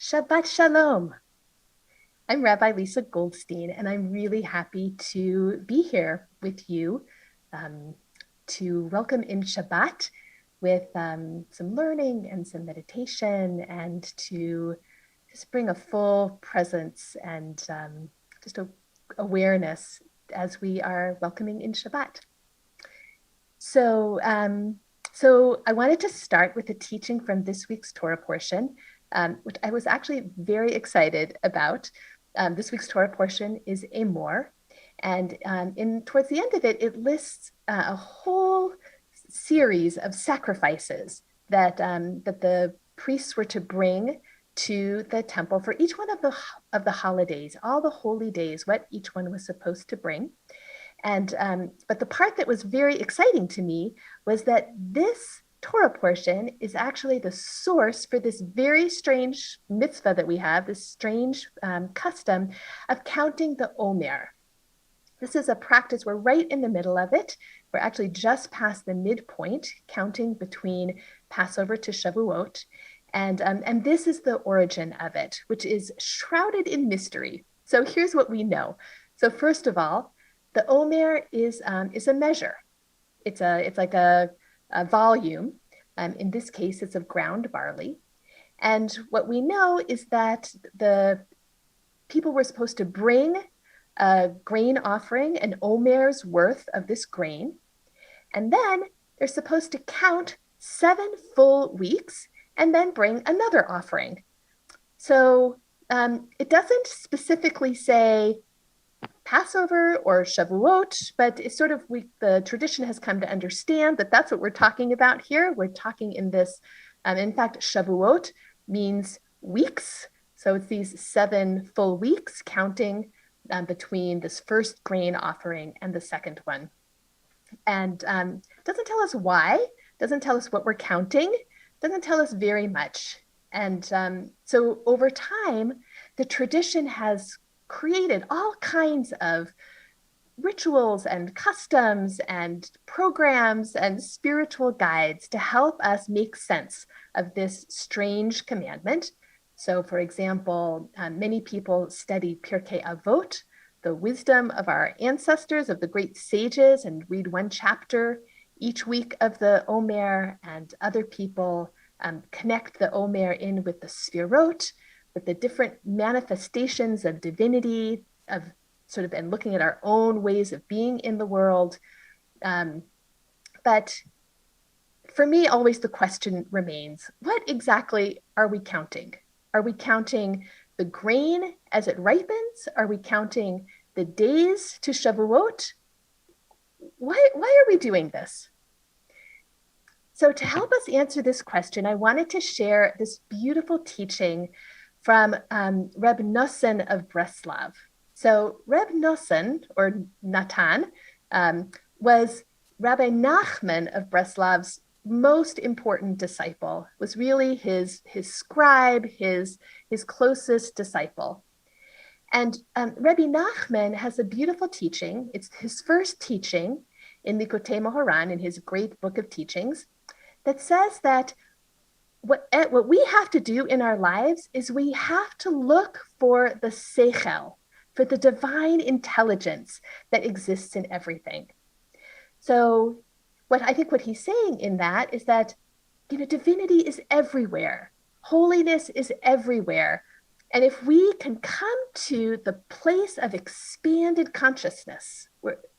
Shabbat Shalom. I'm Rabbi Lisa Goldstein, and I'm really happy to be here with you um, to welcome in Shabbat with some learning and some meditation, and to just bring a full presence and just a awareness as we are welcoming in Shabbat. So, so I wanted to start with a teaching from this week's Torah portion, which I was actually very excited about. This week's Torah portion is Amor, and towards the end of it, it lists a whole series of sacrifices that that the priests were to bring to the temple for each one of the holidays, all the holy days, what each one was supposed to bring. And but the part that was very exciting to me was that this Torah portion is actually the source for this very strange mitzvah that we have, this strange custom of counting the Omer. This is a practice, we're right in the middle of it. We're actually just past the midpoint, counting between Passover to Shavuot. And this is the origin of it, which is shrouded in mystery. So here's what we know. So first of all, the Omer is a measure. It's like a volume. In this case, it's of ground barley. And what we know is that the people were supposed to bring a grain offering, an Omer's worth of this grain. And then they're supposed to count 7 full weeks and then bring another offering. So it doesn't specifically say Passover or Shavuot, but it's sort of the tradition has come to understand that that's what we're talking about here. We're talking in this, in fact, Shavuot means weeks. So it's these 7 full weeks counting between this first grain offering and the second one. And doesn't tell us why, doesn't tell us what we're counting, doesn't tell us very much. And so over time, the tradition has created all kinds of rituals and customs and programs and spiritual guides to help us make sense of this strange commandment. So, for example, many people study Pirkei Avot, the wisdom of our ancestors, of the great sages, and read one chapter each week of the Omer, and other people connect the Omer in with the Sfirot, with the different manifestations of divinity, of sort of, and looking at our own ways of being in the world. But for me, always the question remains, what exactly are we counting? Are we counting the grain as it ripens? Are we counting the days to Shavuot? Why are we doing this? So to help us answer this question, I wanted to share this beautiful teaching from Reb Nosson of Breslov. So Reb Nosson, or Natan, was Rabbi Nachman of Breslov's most important disciple, was really his scribe, his closest disciple. And Rabbi Nachman has a beautiful teaching. It's his first teaching in Likutei Moharan, in his great book of teachings, that says that what we have to do in our lives is we have to look for the seichel, for the divine intelligence that exists in everything. So what he's saying in that is that, divinity is everywhere. Holiness is everywhere. And if we can come to the place of expanded consciousness,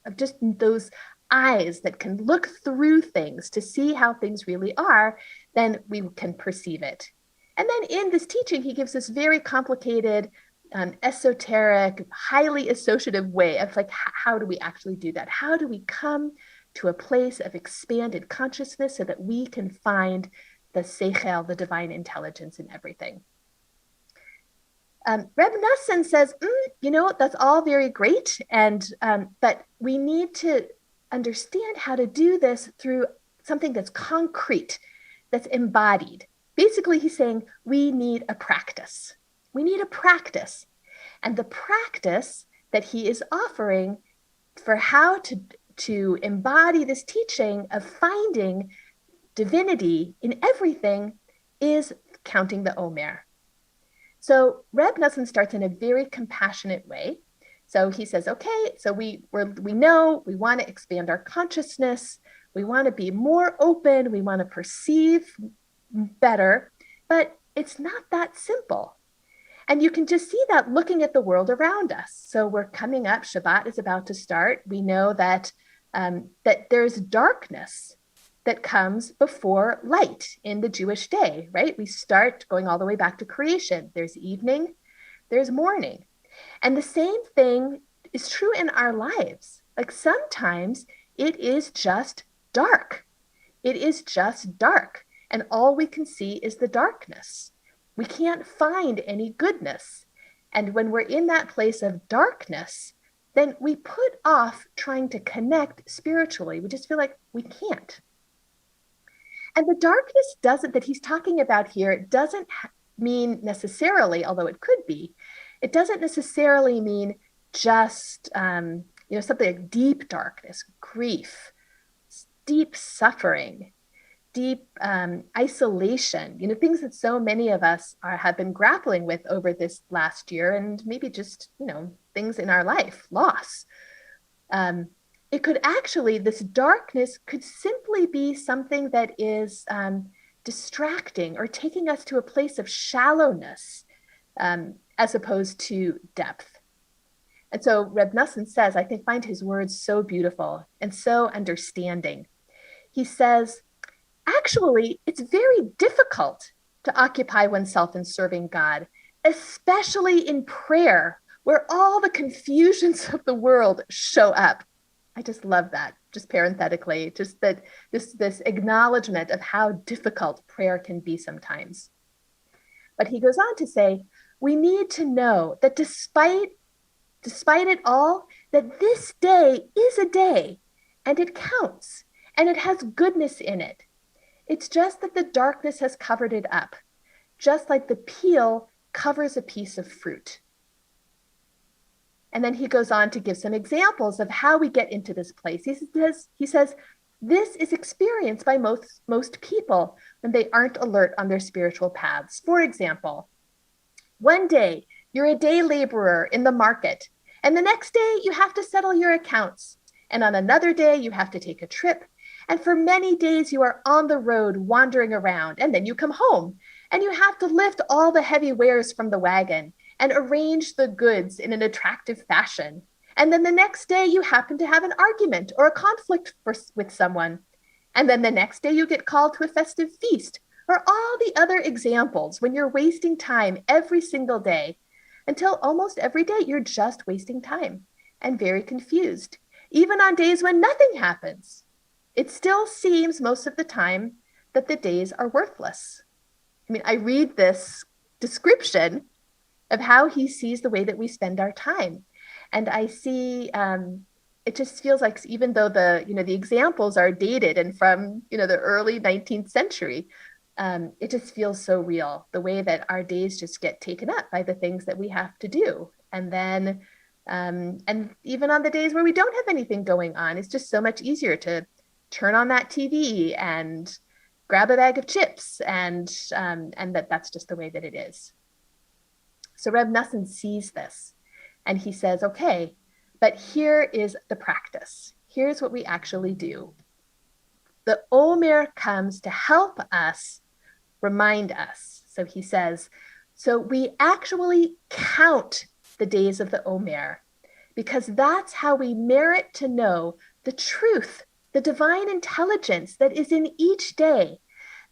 of just those eyes that can look through things to see how things really are, then we can perceive it. And then in this teaching, he gives this very complicated, esoteric, highly associative way of like, how do we actually do that? How do we come to a place of expanded consciousness so that we can find the seichel, the divine intelligence in everything? Reb Nosson says, that's all very great, but we need to understand how to do this through something that's concrete, that's embodied. Basically, he's saying we need a practice. We need a practice. And the practice that he is offering for how to embody this teaching of finding divinity in everything is counting the Omer. So Reb Nosson starts in a very compassionate way. So he says, okay, so we know we want to expand our consciousness. We want to be more open. We want to perceive better, but it's not that simple. And you can just see that looking at the world around us. So we're coming up, Shabbat is about to start. We know that, that there's darkness that comes before light in the Jewish day, right? We start going all the way back to creation. There's evening, there's morning. And the same thing is true in our lives. Like sometimes it is just dark. It is just dark. And all we can see is the darkness. We can't find any goodness. And when we're in that place of darkness, then we put off trying to connect spiritually. We just feel like we can't. And the darkness that he's talking about here doesn't mean necessarily, although it could be, it doesn't necessarily mean just something like deep darkness, grief, deep suffering, deep isolation, things that so many of us have been grappling with over this last year, and maybe just, things in our life, loss. It could actually, this darkness could simply be something that is distracting or taking us to a place of shallowness as opposed to depth. And so Reb Nosson says, I find his words so beautiful and so understanding. He says, actually, it's very difficult to occupy oneself in serving God, especially in prayer, where all the confusions of the world show up. I just love that, just parenthetically, just that this acknowledgement of how difficult prayer can be sometimes. But he goes on to say, we need to know that despite it all, that this day is a day, and it counts, and it has goodness in it. It's just that the darkness has covered it up, just like the peel covers a piece of fruit. And then he goes on to give some examples of how we get into this place. He says, this is experienced by most people when they aren't alert on their spiritual paths. For example, one day you're a day laborer in the market, and the next day you have to settle your accounts. And on another day you have to take a trip. And for many days you are on the road wandering around, and then you come home and you have to lift all the heavy wares from the wagon and arrange the goods in an attractive fashion. And then the next day you happen to have an argument or a conflict with someone. And then the next day you get called to a festive feast, or all the other examples when you're wasting time every single day, until almost every day you're just wasting time and very confused. Even on days when nothing happens, it still seems most of the time that the days are worthless. I read this description of how he sees the way that we spend our time. And I see, it just feels like, even though the examples are dated and from, the early 19th century, it just feels so real, the way that our days just get taken up by the things that we have to do. And then, and even on the days where we don't have anything going on, it's just so much easier to turn on that TV and grab a bag of chips, and that's just the way that it is. So Reb Nosson sees this, and he says, okay, but here is the practice. Here's what we actually do. The Omer comes to help us, remind us. So he says, so we actually count the days of the Omer, because that's how we merit to know the truth, the divine intelligence that is in each day,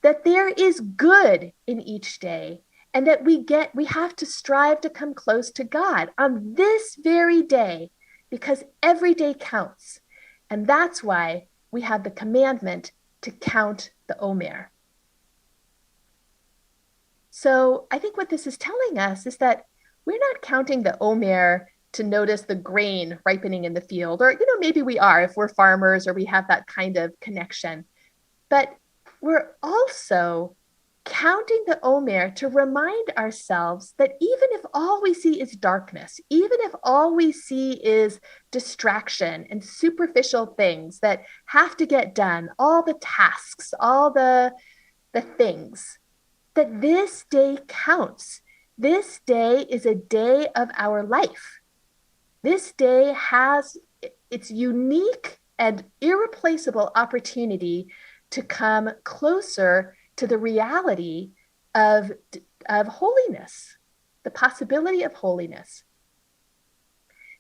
that there is good in each day, and that we have to strive to come close to God on this very day, because every day counts. And that's why we have the commandment to count the Omer. So I think what this is telling us is that we're not counting the Omer to notice the grain ripening in the field, or, maybe we are if we're farmers or we have that kind of connection. But we're also counting the Omer to remind ourselves that even if all we see is darkness, even if all we see is distraction and superficial things that have to get done, all the tasks, all the things, that this day counts, This day is a day of our life. This day has its unique and irreplaceable opportunity to come closer to the reality of holiness, the possibility of holiness.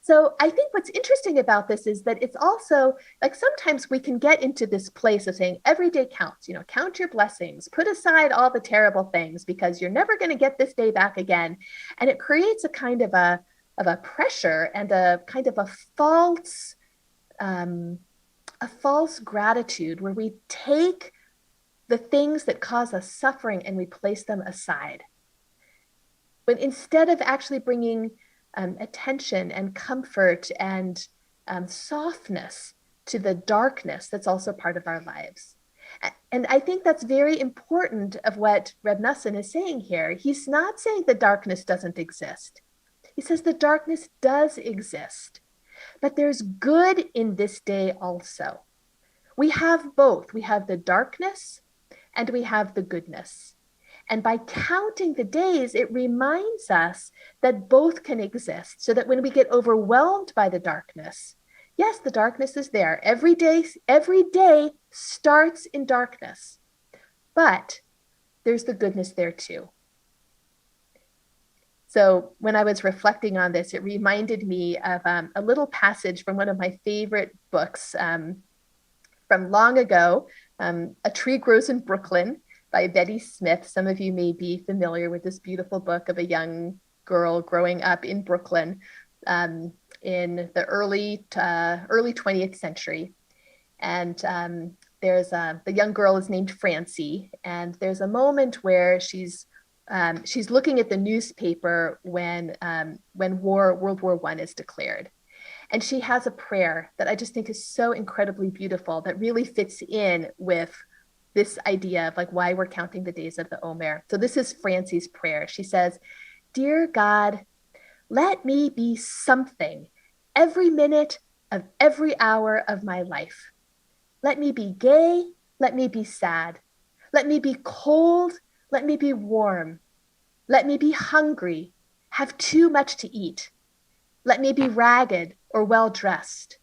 So I think what's interesting about this is that it's also like sometimes we can get into this place of saying every day counts, you know, count your blessings, put aside all the terrible things because you're never going to get this day back again. And it creates a kind of a pressure and a kind of a false gratitude where we take the things that cause us suffering and we place them aside. When instead of actually bringing attention and comfort and softness to the darkness that's also part of our lives. And I think that's very important of what Reb Nosson is saying here. He's not saying the darkness doesn't exist. He says the darkness does exist, but there's good in this day also. We have both. We have the darkness and we have the goodness. And by counting the days, it reminds us that both can exist so that when we get overwhelmed by the darkness, yes, the darkness is there. Every day starts in darkness, but there's the goodness there too. So when I was reflecting on this, it reminded me of a little passage from one of my favorite books from long ago, A Tree Grows in Brooklyn, by Betty Smith. Some of you may be familiar with this beautiful book of a young girl growing up in Brooklyn in the early 20th century. And the young girl is named Francie, and there's a moment where she's looking at the newspaper when World War I is declared. And she has a prayer that I just think is so incredibly beautiful that really fits in with this idea of like why we're counting the days of the Omer. So this is Francie's prayer. She says, "Dear God, let me be something every minute of every hour of my life. Let me be gay, let me be sad. Let me be cold, let me be warm. Let me be hungry, have too much to eat. Let me be ragged or well-dressed.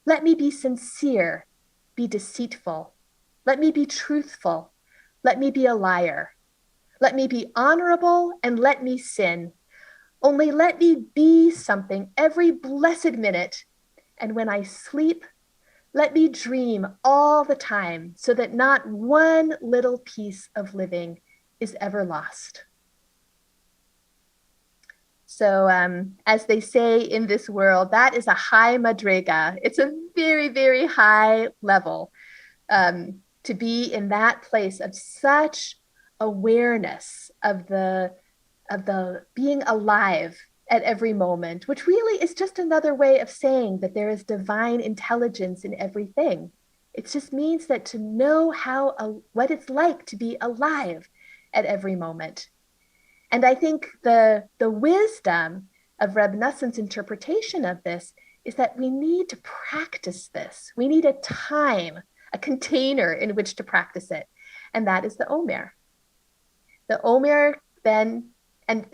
Let me be sincere, be deceitful. Let me be truthful. Let me be a liar. Let me be honorable and let me sin. Only let me be something every blessed minute. And when I sleep, let me dream all the time so that not one little piece of living is ever lost." So as they say in this world, that is a high madriga. It's a very, very high level. To be in that place of such awareness of the being alive at every moment, which really is just another way of saying that there is divine intelligence in everything. It just means that to know what it's like to be alive at every moment. And I think the wisdom of Reb Nosson's interpretation of this is that we need to practice this. We need a time, a container in which to practice it. And that is the Omer. The Omer then, and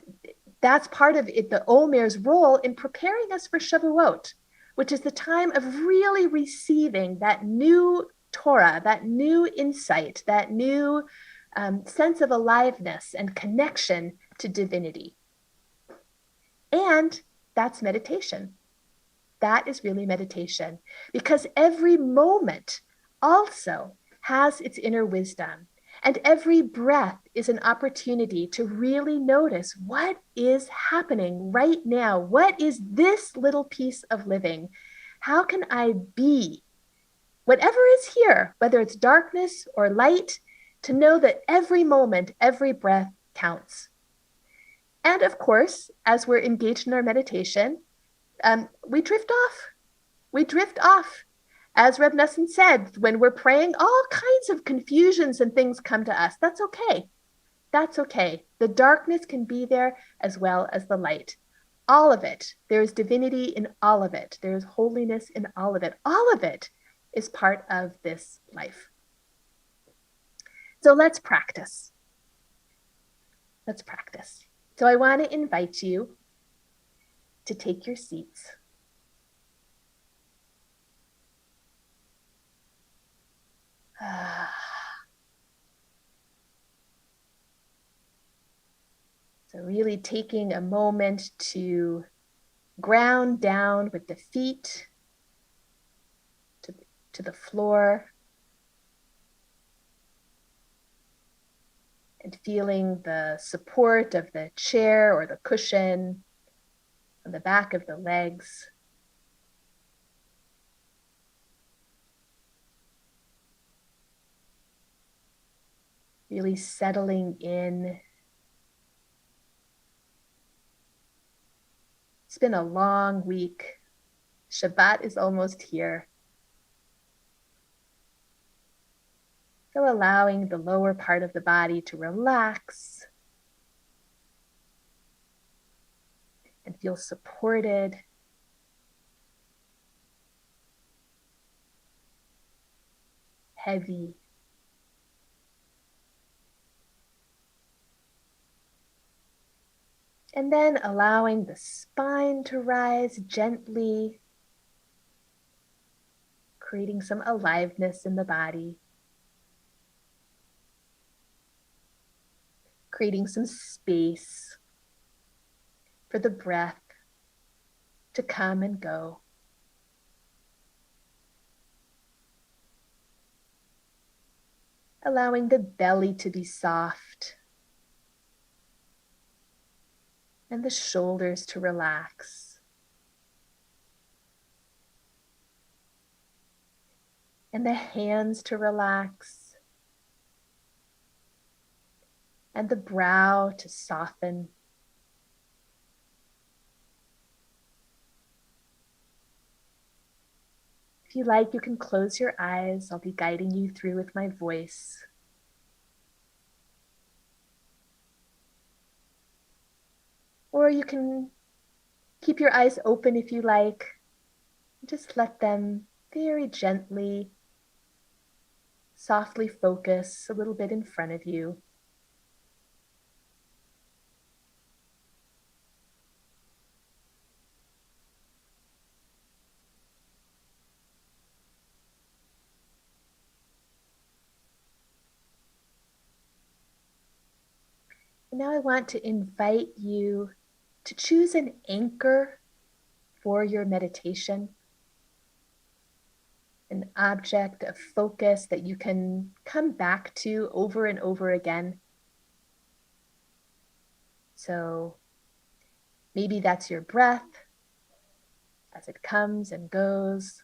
that's part of it, the Omer's role in preparing us for Shavuot, which is the time of really receiving that new Torah, that new insight, that new sense of aliveness and connection to divinity. And that's meditation. That is really meditation, because every moment also has its inner wisdom. And every breath is an opportunity to really notice what is happening right now. What is this little piece of living? How can I be whatever is here, whether it's darkness or light, to know that every moment, every breath counts. And of course, as we're engaged in our meditation, we drift off. We drift off. As Reb Nosson said, when we're praying, all kinds of confusions and things come to us. That's okay. That's okay. The darkness can be there as well as the light. All of it. There is divinity in all of it. There is holiness in all of it. All of it is part of this life. So let's practice. Let's practice. So I want to invite you to take your seats. So really taking a moment to ground down with the feet to the floor and feeling the support of the chair or the cushion on the back of the legs. Really settling in. It's been a long week. Shabbat is almost here. So allowing the lower part of the body to relax and feel supported. Heavy. And then allowing the spine to rise gently, creating some aliveness in the body. Creating some space for the breath to come and go. Allowing the belly to be soft and the shoulders to relax. And the hands to relax. And the brow to soften. If you like, you can close your eyes. I'll be guiding you through with my voice. Or you can keep your eyes open if you like. Just let them very gently, softly focus a little bit in front of you. And now I want to invite you to choose an anchor for your meditation, an object of focus that you can come back to over and over again. So maybe that's your breath as it comes and goes.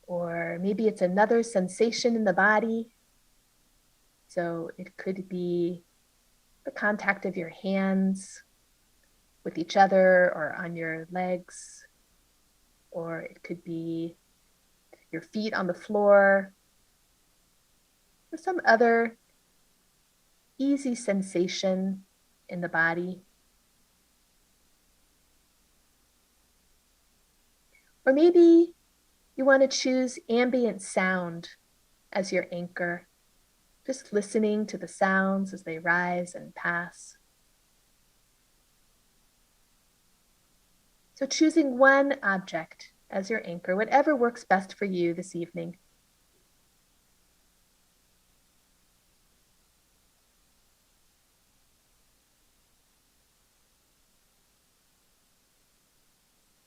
Or maybe it's another sensation in the body. So it could be the contact of your hands with each other or on your legs, or it could be your feet on the floor, or some other easy sensation in the body. Or maybe you want to choose ambient sound as your anchor, just listening to the sounds as they rise and pass. So choosing one object as your anchor, whatever works best for you this evening.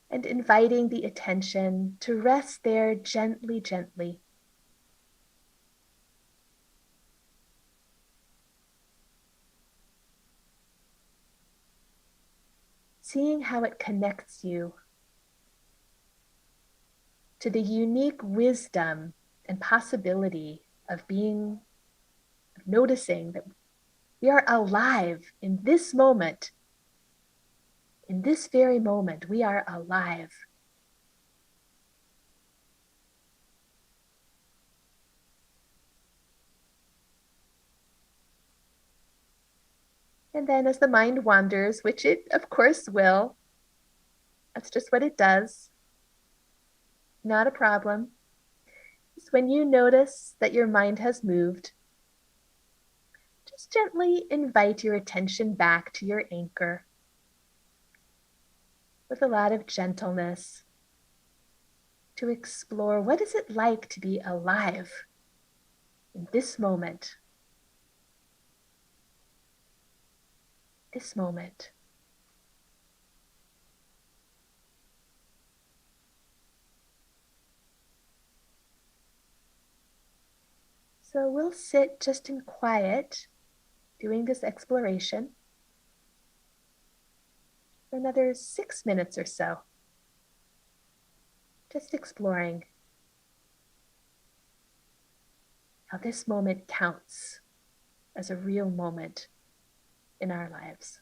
And inviting the attention to rest there gently, gently. Seeing how it connects you to the unique wisdom and possibility of noticing that we are alive in this moment. In this very moment, we are alive. And then as the mind wanders, which it of course will, that's just what it does, not a problem. It's when you notice that your mind has moved, just gently invite your attention back to your anchor with a lot of gentleness to explore what is it like to be alive in this moment. This moment. So we'll sit just in quiet doing this exploration for another 6 minutes or so. Just exploring how this moment counts as a real moment in our lives.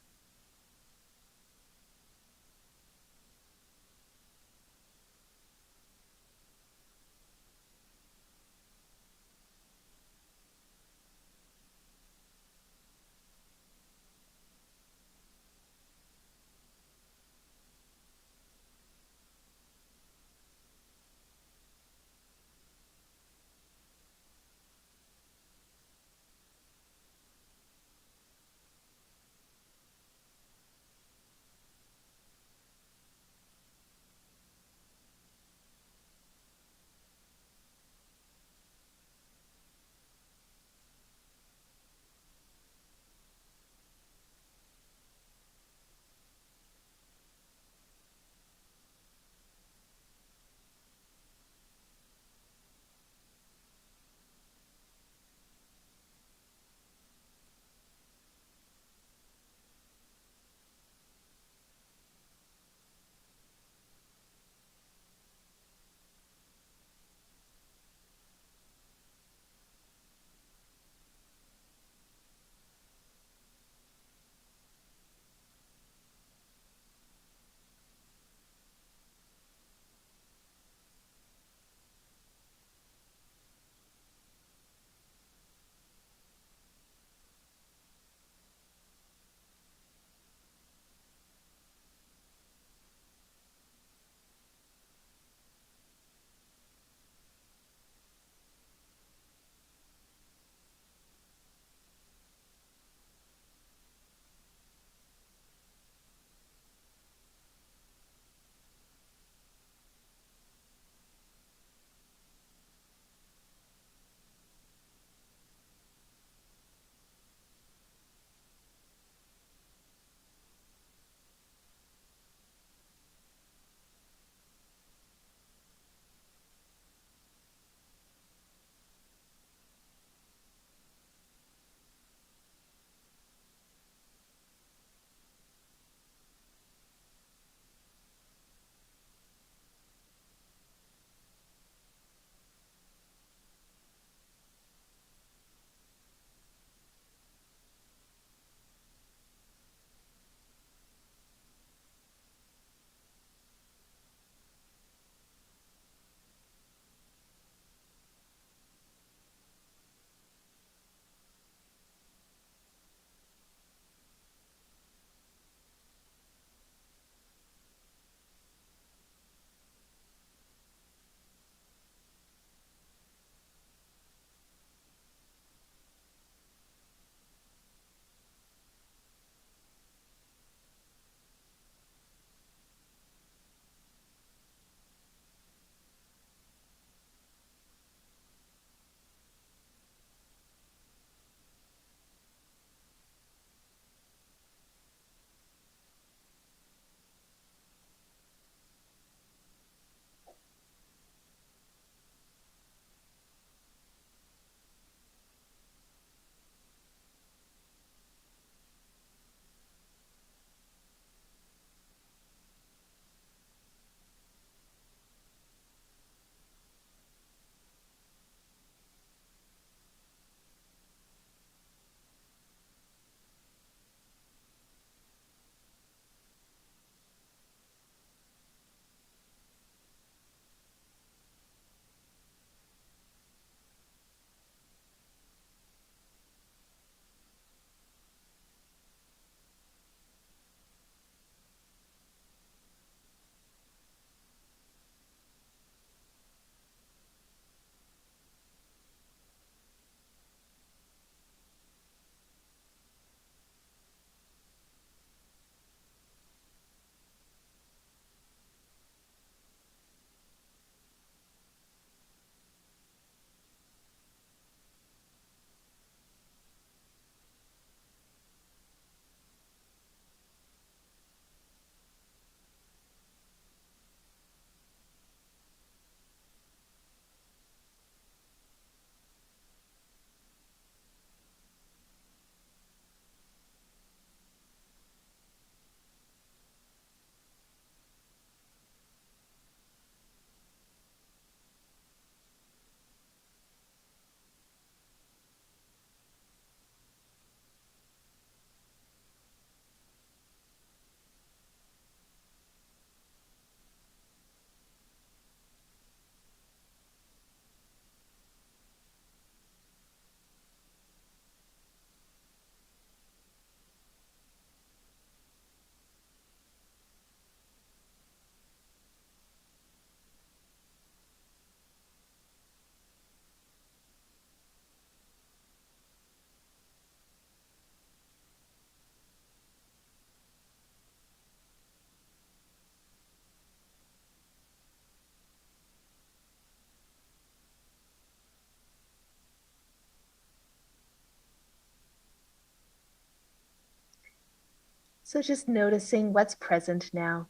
So just noticing what's present now.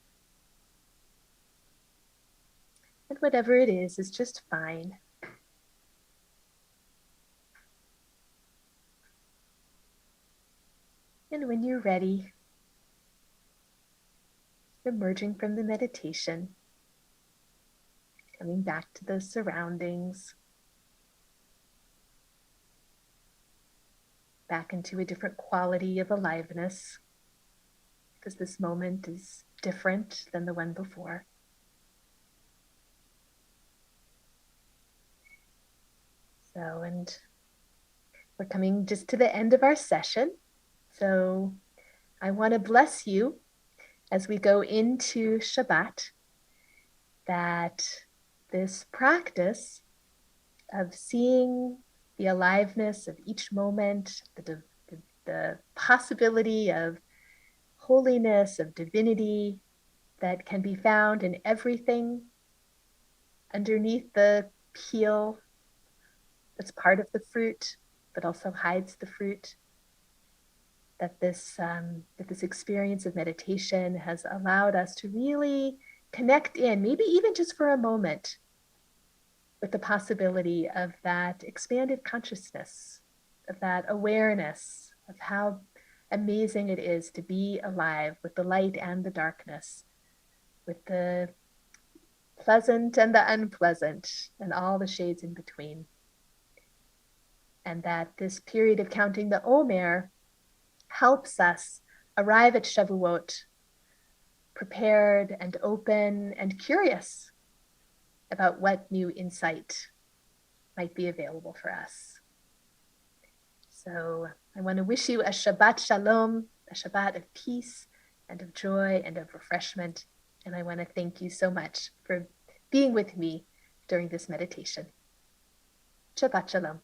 And whatever it is just fine. And when you're ready, emerging from the meditation, coming back to the surroundings, back into a different quality of aliveness, because this moment is different than the one before. So, and we're coming just to the end of our session. So I want to bless you as we go into Shabbat, that this practice of seeing the aliveness of each moment, the possibility of holiness, of divinity that can be found in everything underneath the peel that's part of the fruit, but also hides the fruit. That this experience of meditation has allowed us to really connect in, maybe even just for a moment, with the possibility of that expanded consciousness, of that awareness of how amazing it is to be alive with the light and the darkness, with the pleasant and the unpleasant, and all the shades in between. And that this period of counting the Omer helps us arrive at Shavuot prepared and open and curious about what new insight might be available for us. So I want to wish you a Shabbat Shalom, a Shabbat of peace and of joy and of refreshment. And I want to thank you so much for being with me during this meditation. Shabbat Shalom.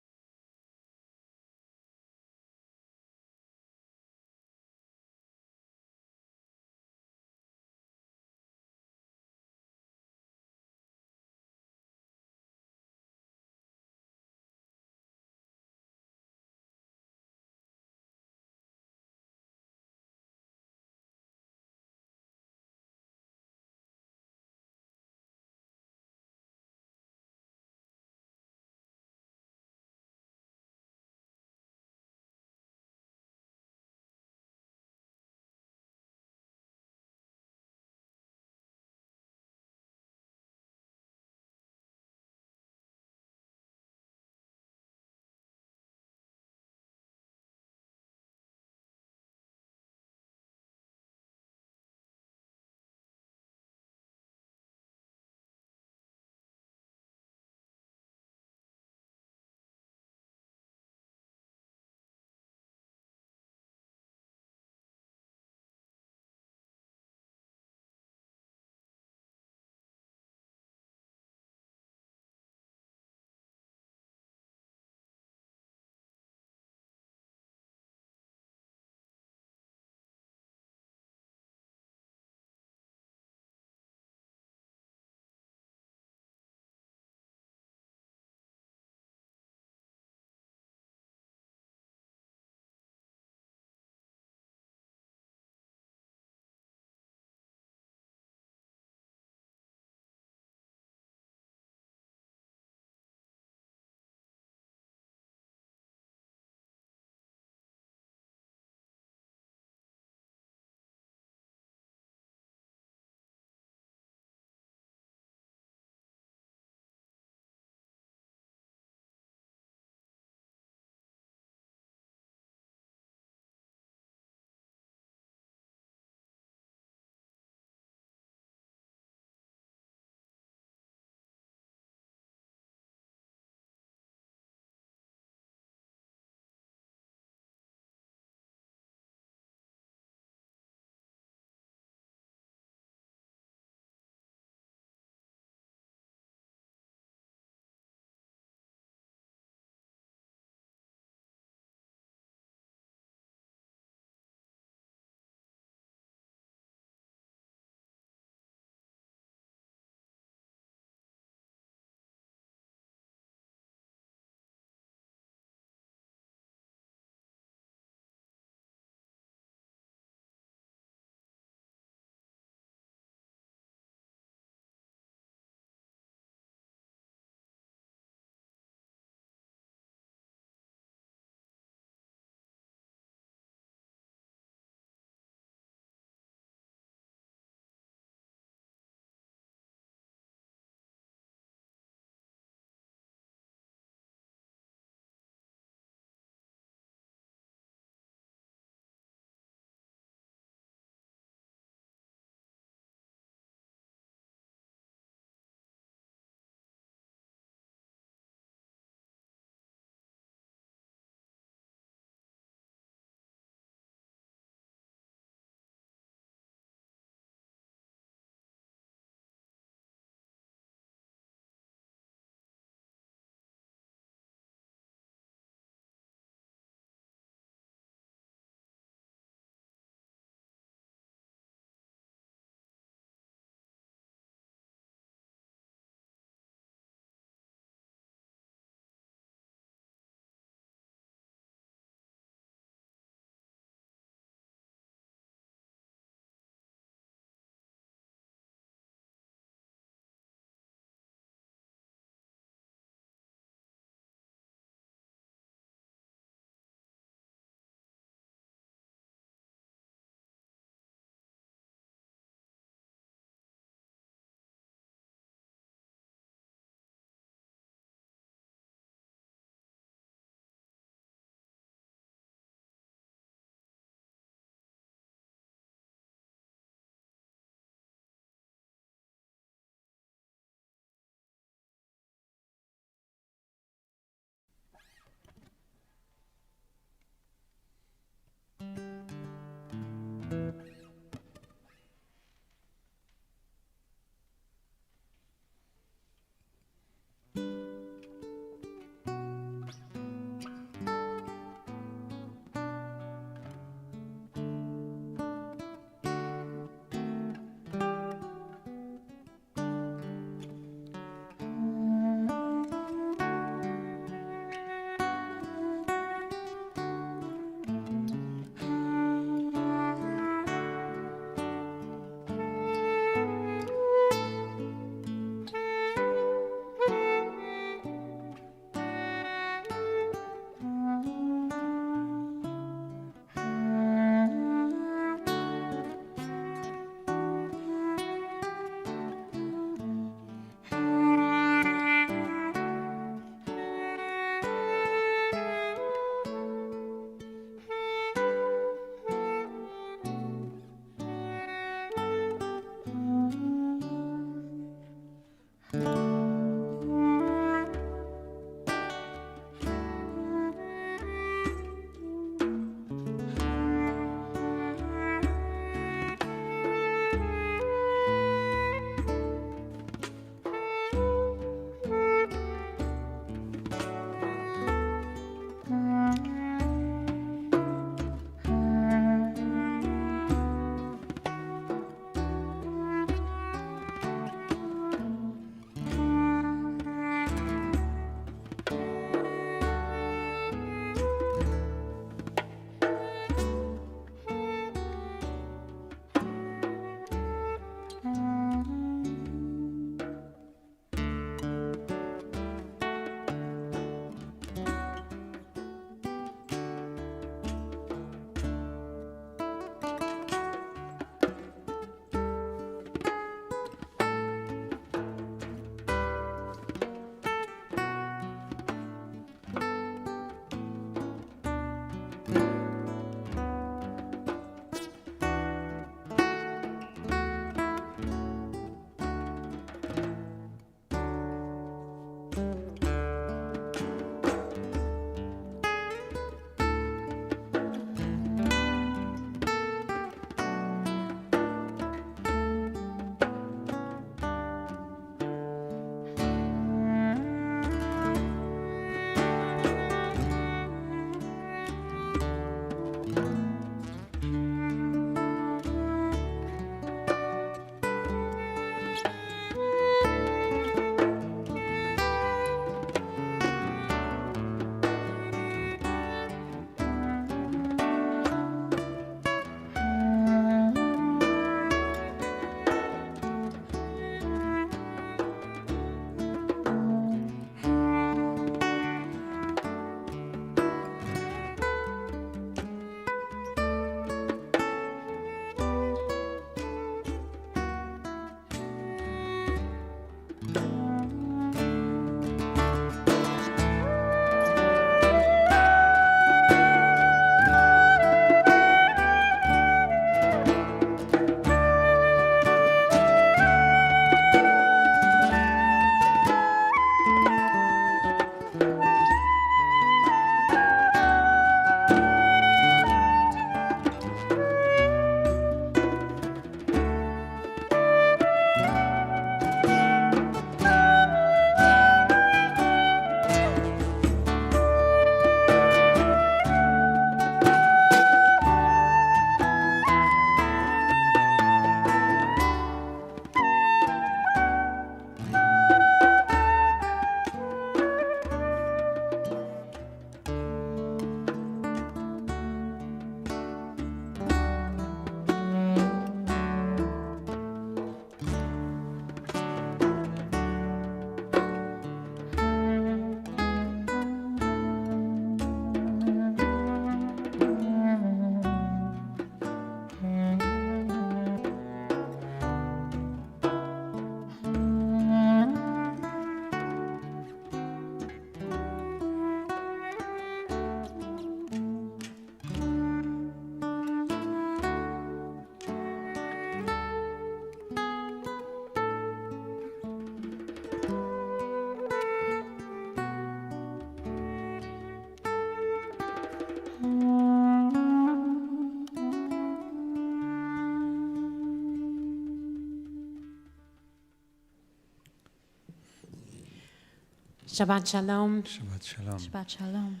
Shabbat Shalom. Shabbat Shalom. Shabbat Shalom.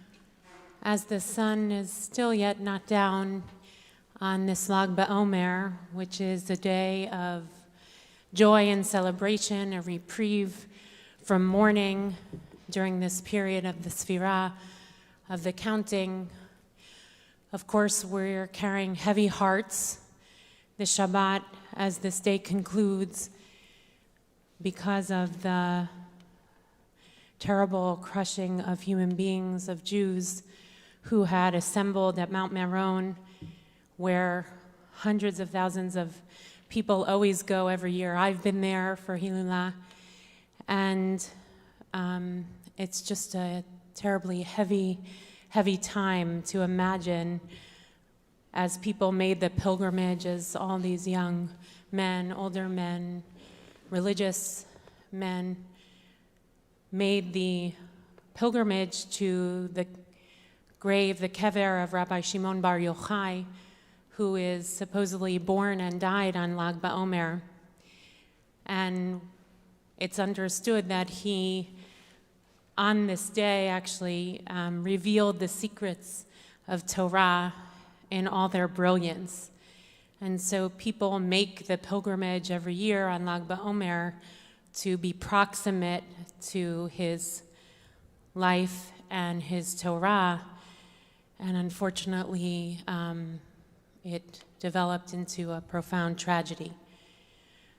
As the sun is still yet not down on this Lag BaOmer, which is a day of joy and celebration, a reprieve from mourning during this period of the Sfirah, of the counting. Of course, we're carrying heavy hearts, the Shabbat, as this day concludes, because of the terrible crushing of human beings, of Jews who had assembled at Mount Meron, where hundreds of thousands of people always go every year. I've been there for Hilulah, and it's just a terribly heavy time to imagine as people made the pilgrimage, as all these young men, older men, religious men made the pilgrimage to the grave, the kever of Rabbi Shimon Bar Yochai, who is supposedly born and died on Lag BaOmer. And it's understood that he, on this day, actually revealed the secrets of Torah in all their brilliance. And so people make the pilgrimage every year on Lag BaOmer to be proximate to his life and his Torah. And unfortunately, it developed into a profound tragedy.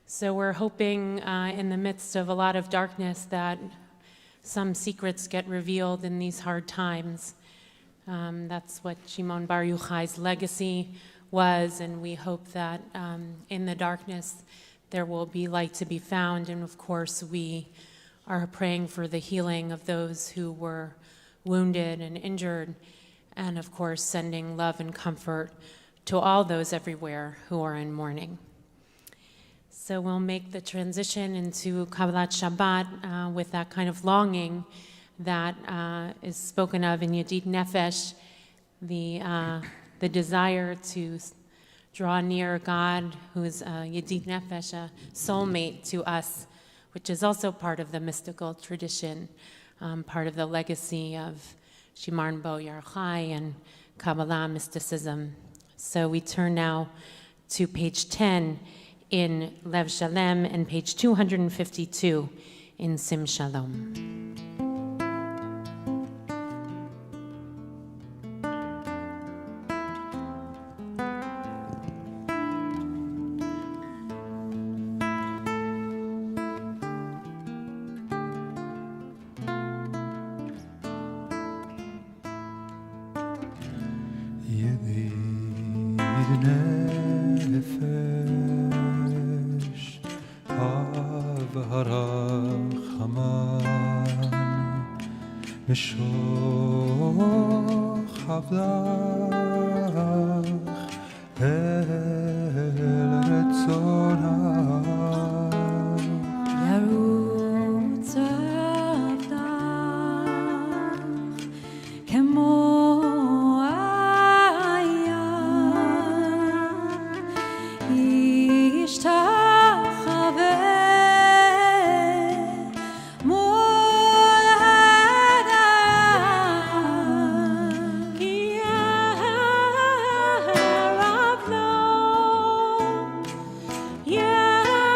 So we're hoping in the midst of a lot of darkness that some secrets get revealed in these hard times. That's what Shimon Bar Yochai's legacy was, and we hope that in the darkness there will be light to be found. And of course, we are praying for the healing of those who were wounded and injured, and of course, sending love and comfort to all those everywhere who are in mourning. So we'll make the transition into Kabbalat Shabbat with that kind of longing that is spoken of in Yedid Nefesh, the desire to draw near God, who is Yedid Nefesh, a soulmate to us, which is also part of the mystical tradition, part of the legacy of Shimon Bar Yochai and Kabbalah mysticism. So we turn now to page 10 in Lev Shalem and page 252 in Sim Shalom. Yeah.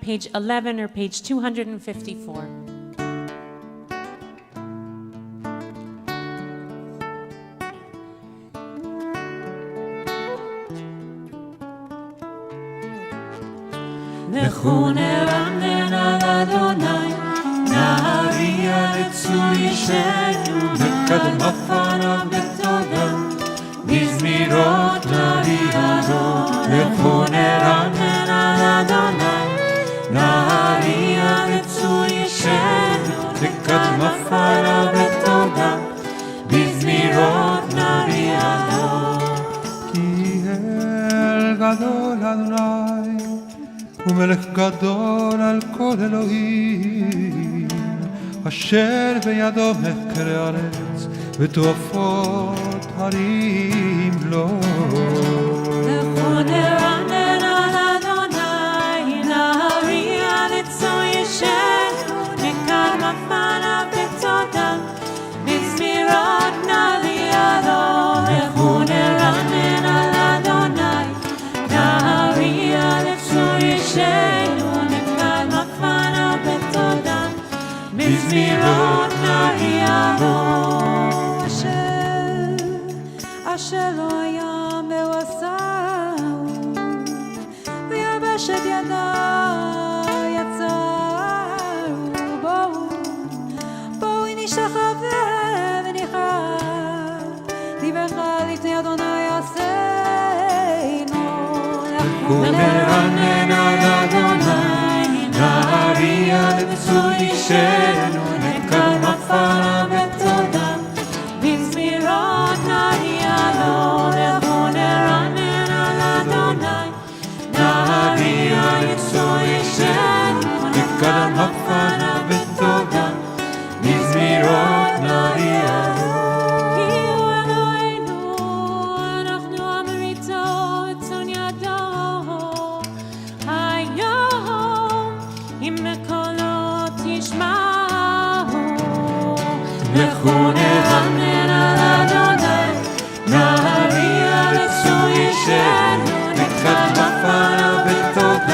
Page 11 or page 254. לכו נרנן על אדוני, נהריה לצור אישנו, נקדם בפניו בתודה, בזמירות נריע לו. לכו נרנן על אדוני, נהריה לצור אישנו, נקדם בפניו בתודה, בזמירות נריע לו. כי אל גדול אדוני, ומלך גדול על כל אלוהים, אשר בידו מחקרי הארץ ותועפות הרים לו. לכו נרנן על אדוני, נהריה לצור אישנו, נקדם בפניו בתודה, בזמירות נריע לו. לכו נרנן על אדוני, נהריה לצור אישנו, נקדם בפניו בתודה, בזמירות נריע לו. אשר לא הים ועשהו, ויבשת ידיו יצרו. בואו נשתחווה ונכרע, דברך לפני אדוני עשינו. לכו נרנן על אדוני, נהריה לצור אישנו, נקדם בפניו בתודה, בזמירות נריע לו. לכו נרנן על אדוני, נהריה לצור אישנו, נקדם בפניו בתודה, בזמירות נריע לו. כי הוא אלוהינו, אנחנו עם בריתו וצאן ידו. היום אם בקולו תשמעו. לכו נרנן על אדוני, נהריה לצור אישנו, נקדם בפניו בתודה,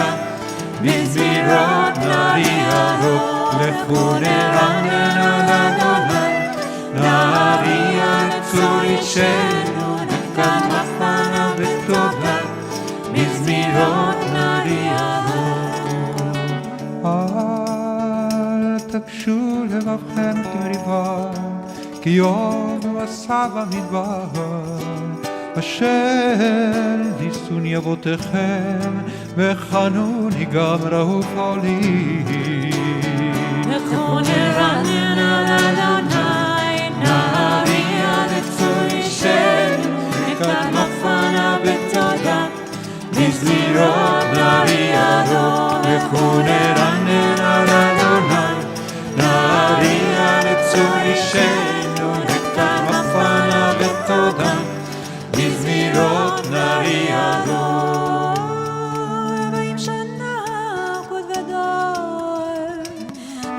לכו נרנן על אדוני, נריע לצור אישנו, נתקן מפנה בתודה, מזמירות נריע לו. אל תקשו לבבכם כמריבה, כי יום ועשה במדבר, אשר ניסוני אבותיכם, וחנוני גם ראו פועלי. לכו נרנן על אדוני, נריע לצור אישנו, נתקן מפנה בתודה, מזמירות נריע לו. לכו נרנן על אדוני, נריע לצור אישנו, נתקן מפנה בתודה, מזמירות נריע לו. 40 שנה עקוד וגדול,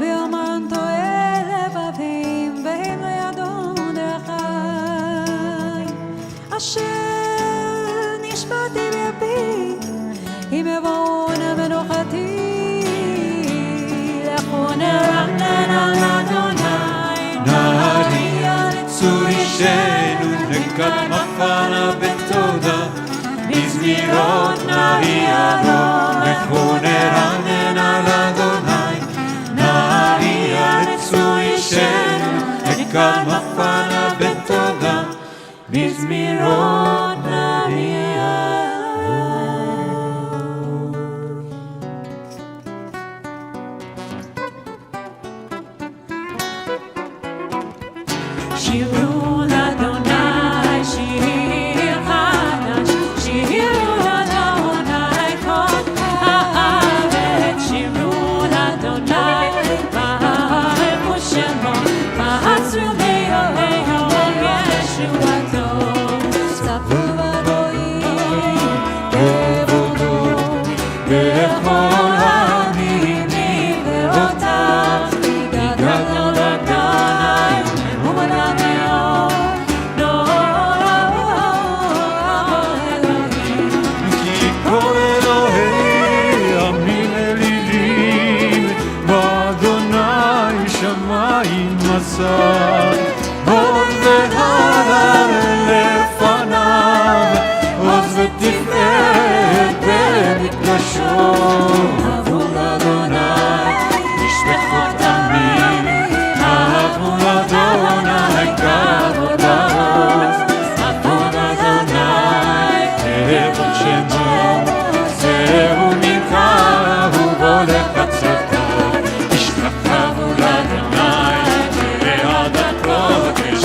ויאמרן טועה לבבים, והם לא ידעו דרכי. אשר נשבעתי בפי, אם יבואנה מנוחתי. לכו נרנן על אדוני, נריע לצור אישנו, נתקן מפנה בתודה, מזמירות נריע לו. לכו נרנן על אדוני, נריע לצור אישנו, נתקן מפנה בתודה, מזמירות נריע לו. שירו לאדוני שיר חדש, שירו לאדוני כל הארץ, שירו לאדוני ברכו שמו, ועצרו מאוהליו ישועתו. צפו בגויים כבודו בכל המינים ואותיו, הגענו לאדוני ומנה מאוד, אלוהים. כי כל אלוהי עמים אלילים, באדוני שמיים מסר, הוד והדר לפניו, עוז ותפארת במקדשו. אהבו לאדוני משפחות עמים, אהבו לאדוני כבוד לעוז, אהבו לאדוני כבוד שמו, זהו נקרא אהובו לחצרתו. השתחוו לאדוני בעד הקודש,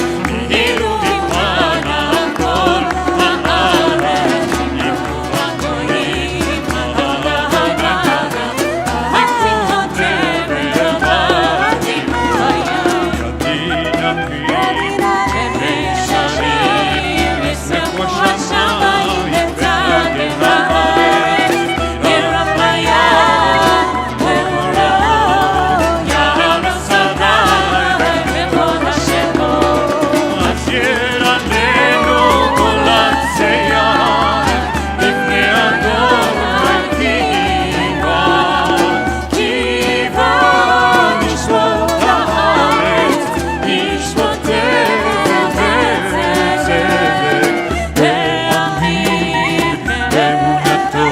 נהילו מפנה כל הארץ, יבואו הגויים על האדמה, הקצינות ובעדים חיים. ידין וישרים ישמחו השמיים ועדי הארץ, ירח לים ואורו, יערס הרי וכבוד השמו. אז ירננו כל הצייר לפני אדוני, כי בא לשמור הארץ, ישפוטנו בצדק, להאמין באמונתו.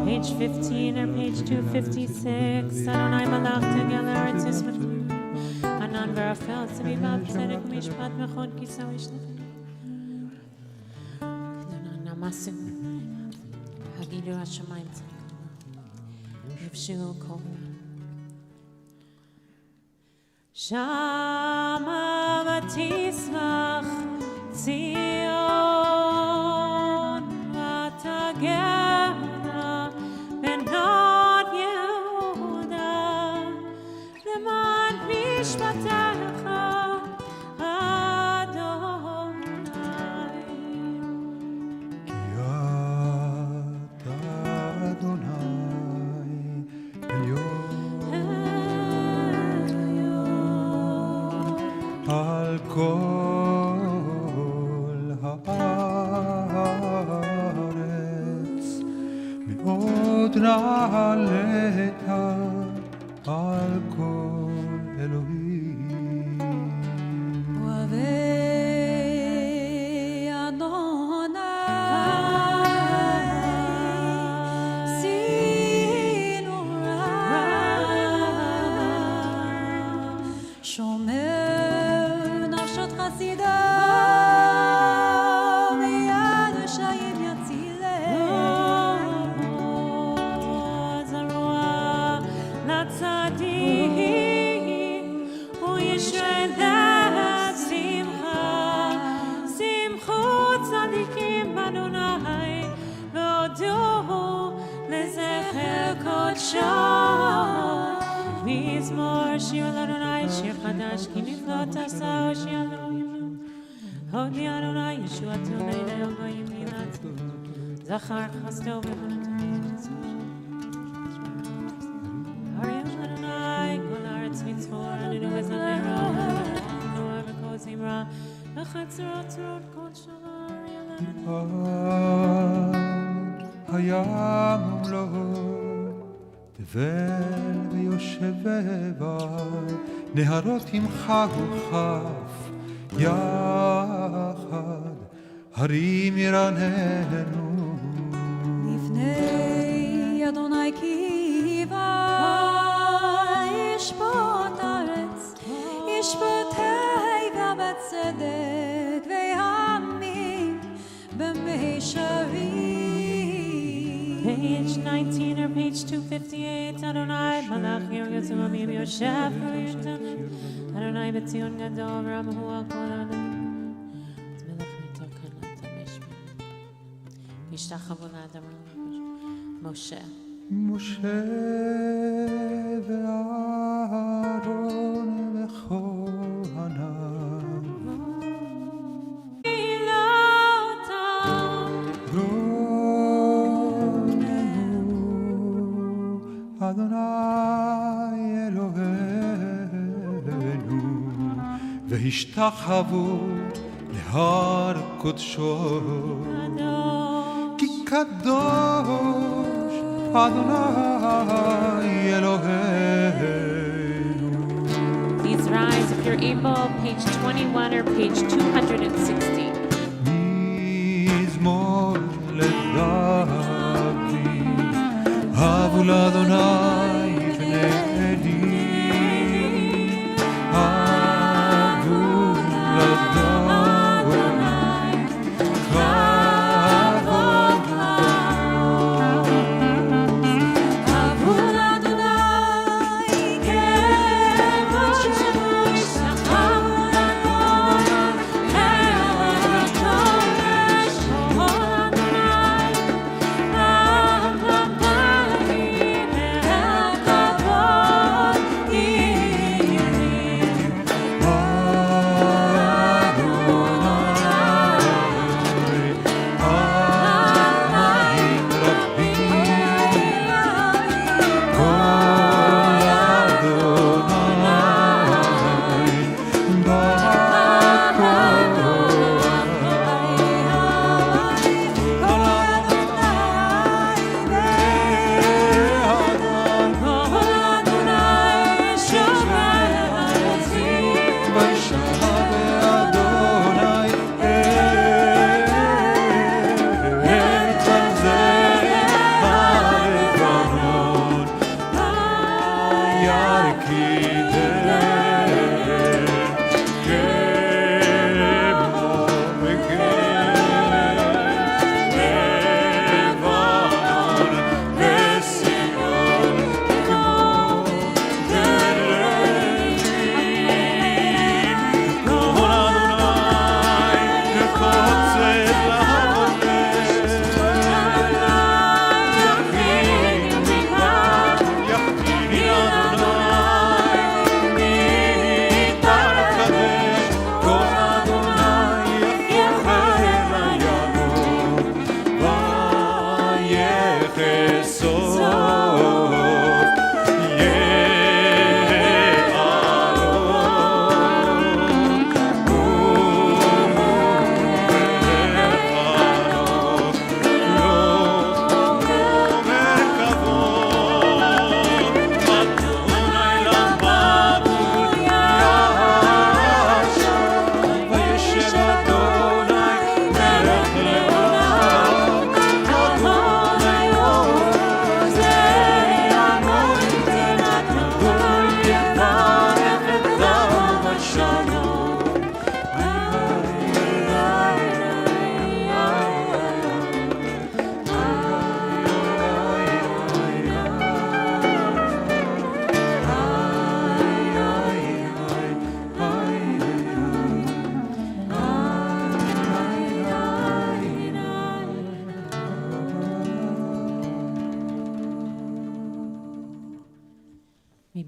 Page 15 or page 256. Adonai malach together eretz yismatu. Anan verafel tzvi bab tzedek mishpat mechon kisau ishnefenu. Hamasu, Hagidu Hashemayim Yivshu Kol. Shama Vatismach Zion Vatagera Benot Yehuda Leman Mishpatecha Adonai. על כל הארץ מאוד נעלית על כל אלוהים. אוהבי אדוני, עשינו רע, שומר נפשות חסידה, מיד ושעים יצילם. זרוע לצדיק וישרת שמחה, שמחו צדיקים באדוני והודו לזכר קודשו. מזמור שיר לאדוני, שיר חדש כי נפלאות עשה הושיע אלוהים. הודי אדוני ישועתו לידי הגויים מילת, זכר חסדו ואמונתו. הרי אדוני כל הארץ מצפור עננו וזמרו, נוער וכל זמרה, וחצרות צרות כל שלום הים ומלואו תבל ויושב בבר, נהרות ימחקו כף יחד, הרים ירננו. לפני אדוני כי בא, ישפוט ארץ, ישפוט היבה בצדק, ויעמיד במישרים. Page 19 or page 258, Adonai, Malach Yirgaz Uamim Yosef, Adonai Betzion Gadol, Ramu Akol Adonai. Melech Netokan Latamishmi. Yishtachavu L'Adam Moshe. משה ואהרון וכהניו רוננו אדוני אלוהינו והשתחוו להר קודשו כי קדוש אדוני אלוהינו. Please rise if you're able, page 21 or page 260. מזמור לדוד הבו לאדוני בני אלים הבו לאדוני כבוד אהבו לאדוני כבוד שמוש, אהבו לאדוני הקודש, אהבו לאדוני, אהבו לאדוני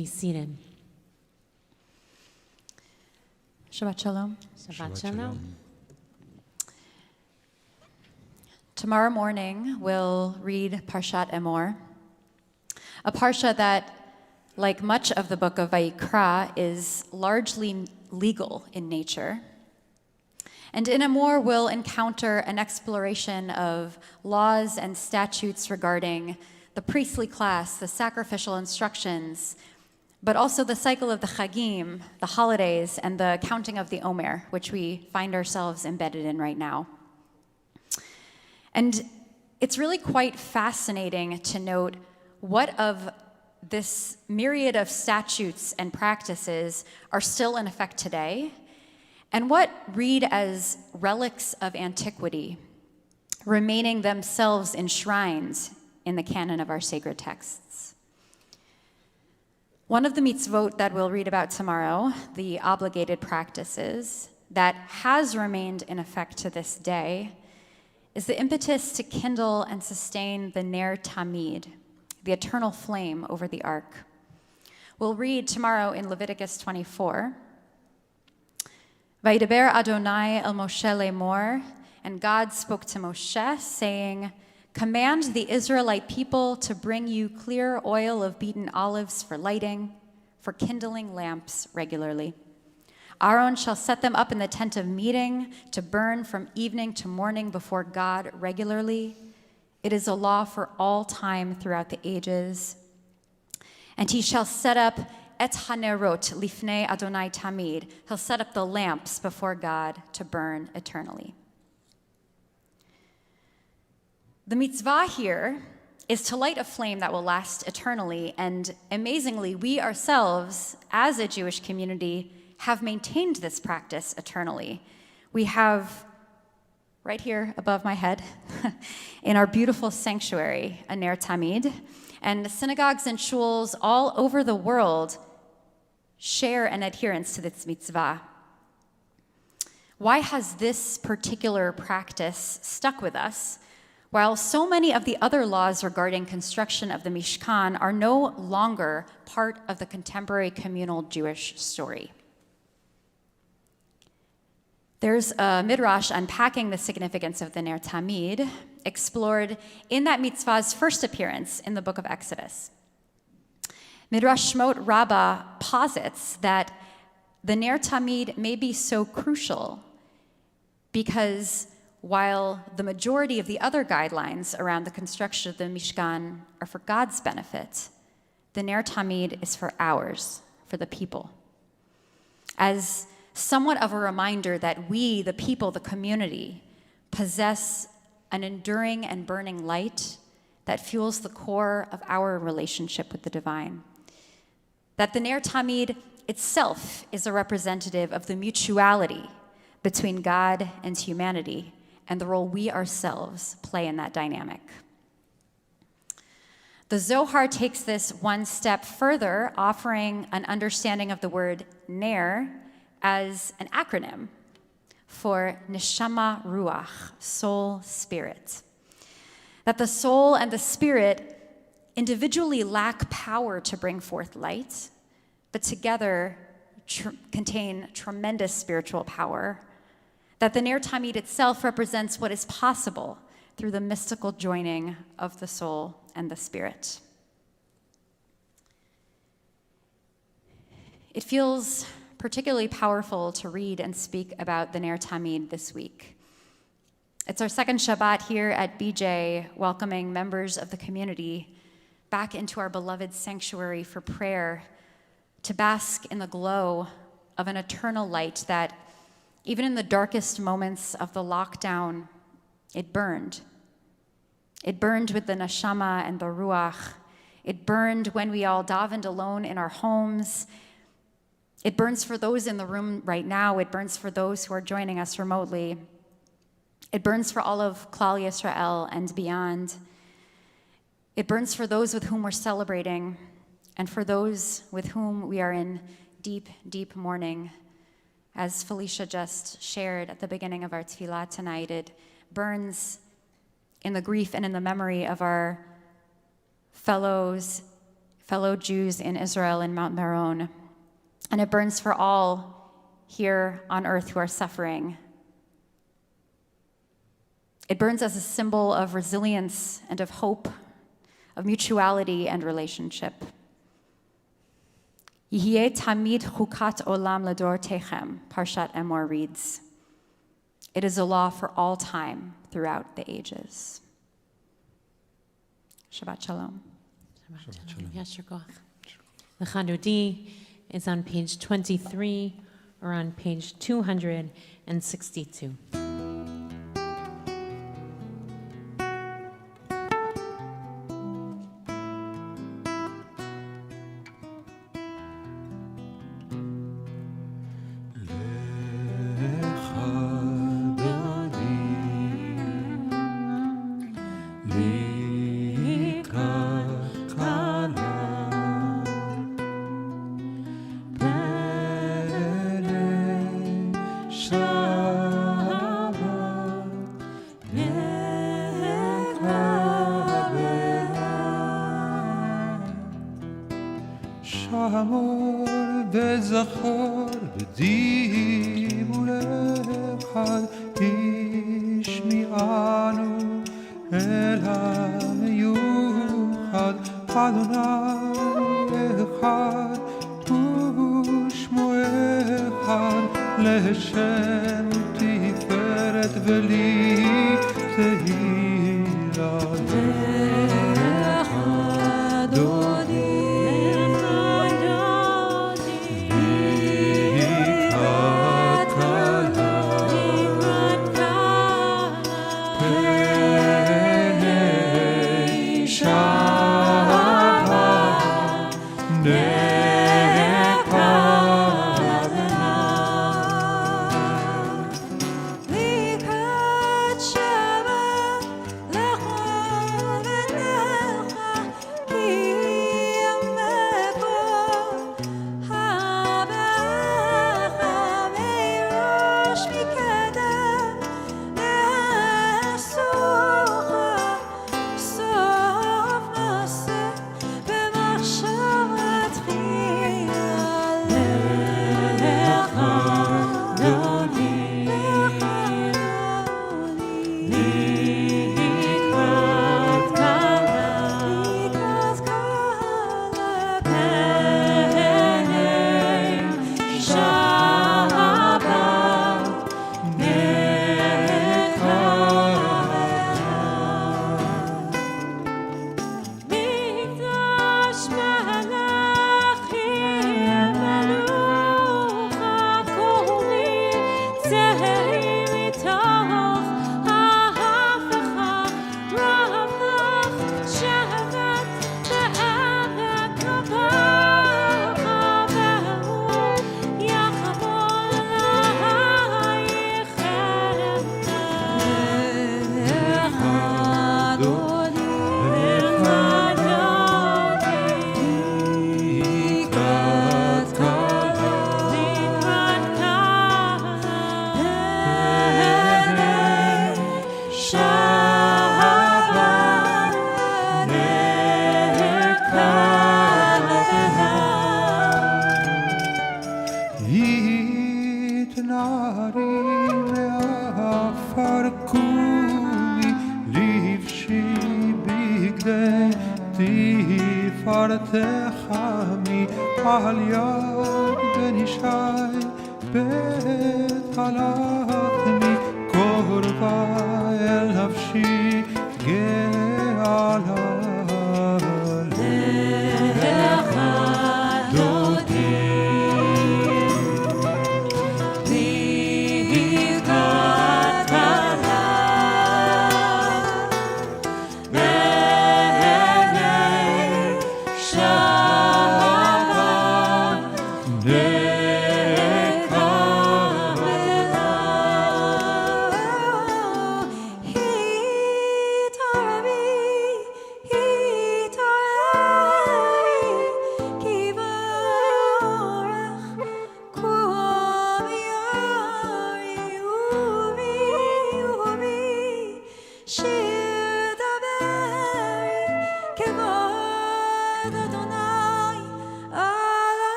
be seated. Shabbat Shalom. Shabbat Shalom. Tomorrow morning, we'll read Parshat Emor, a parsha that, like much of the book of Vayikra, is largely legal in nature. And in Emor, we'll encounter an exploration of laws and statutes regarding the priestly class, the sacrificial instructions, but also the cycle of the Chagim, the holidays, and the counting of the Omer, which we find ourselves embedded in right now. And it's really quite fascinating to note what of this myriad of statutes and practices are still in effect today, and what read as relics of antiquity, remaining themselves enshrined in the canon of our sacred texts. One of the mitzvot that we'll read about tomorrow, the obligated practices, that has remained in effect to this day, is the impetus to kindle and sustain the Ner Tamid, the eternal flame over the ark. We'll read tomorrow in Leviticus 24. Vaydaber Adonai el Moshe lemor, and God spoke to Moshe, saying, "Command the Israelite people to bring you clear oil of beaten olives for lighting, for kindling lamps regularly. Aaron shall set them up in the tent of meeting to burn from evening to morning before God regularly. It is a law for all time throughout the ages. And he shall set up et hanerot lifnei Adonai tamid. He'll set up the lamps before God to burn eternally." The mitzvah here is to light a flame that will last eternally, and amazingly, we ourselves, as a Jewish community, have maintained this practice eternally. We have, right here above my head, in our beautiful sanctuary, a Ner Tamid, and synagogues and shuls all over the world share an adherence to this mitzvah. Why has this particular practice stuck with us, while so many of the other laws regarding construction of the Mishkan are no longer part of the contemporary communal Jewish story? There's a midrash unpacking the significance of the Ner Tamid, explored in that mitzvah's first appearance in the book of Exodus. Midrash Shmot Rabbah posits that the Ner Tamid may be so crucial because while the majority of the other guidelines around the construction of the Mishkan are for God's benefit, the Ner Tamid is for ours, for the people. As somewhat of a reminder that we, the people, the community, possess an enduring and burning light that fuels the core of our relationship with the divine. That the Ner Tamid itself is a representative of the mutuality between God and humanity and the role we ourselves play in that dynamic. The Zohar takes this one step further, offering an understanding of the word Ner as an acronym for Neshama Ruach, soul, spirit. That the soul and the spirit individually lack power to bring forth light, but together contain tremendous spiritual power. That the Ner Tamid itself represents what is possible through the mystical joining of the soul and the spirit. It feels particularly powerful to read and speak about the Ner Tamid this week. It's our second Shabbat here at BJ, welcoming members of the community back into our beloved sanctuary for prayer, to bask in the glow of an eternal light that, even in the darkest moments of the lockdown, it burned. It burned with the neshama and the ruach. It burned when we all davened alone in our homes. It burns for those in the room right now. It burns for those who are joining us remotely. It burns for all of Klal Yisrael and beyond. It burns for those with whom we're celebrating and for those with whom we are in deep, deep mourning. As Felicia just shared at the beginning of our tefillah tonight, it burns in the grief and in the memory of our fellow fellow Jews in Israel in Mount Meron. And it burns for all here on earth who are suffering. It burns as a symbol of resilience and of hope, of mutuality and relationship. Yihye tamid chukat olam lador techem, Parshat Emor reads. It is a law for all time throughout the ages. Shabbat Shalom. Shabbat Shalom. Yasher koach. The Chanudi is on page 23 or on page 262.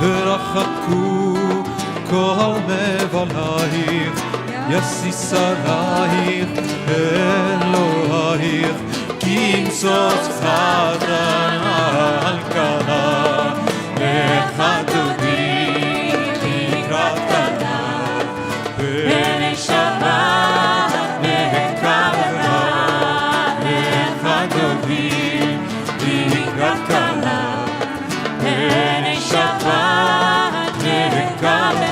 ורחקו כל מבלייך, יסיס עלייך אלוהיך, כי ניצוץ חתן על כלה, לך דודי לקראת כלה, בני שבת מקבלה, לך דודי לקראת כלה, בני שבת מקבלה.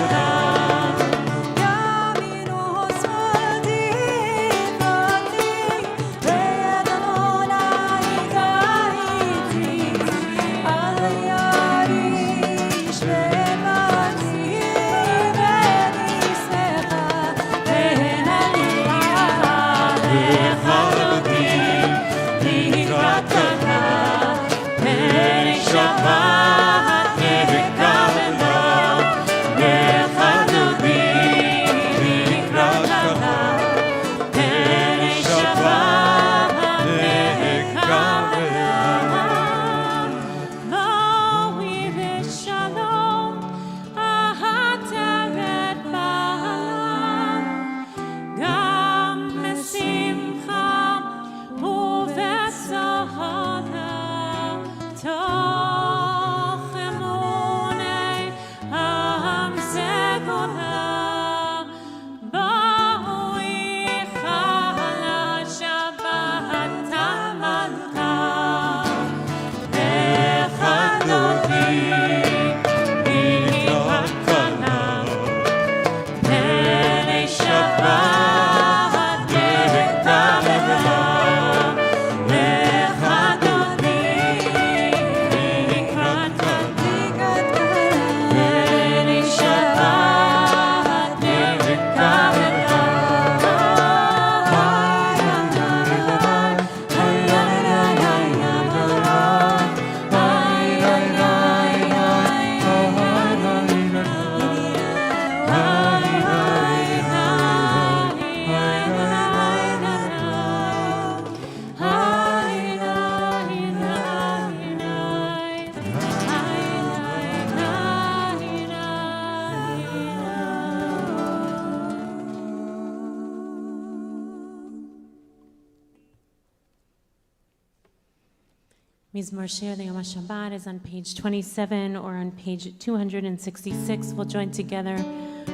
Mizmor Shir Yom HaShabbat is on page 27 or on page 266. We'll join together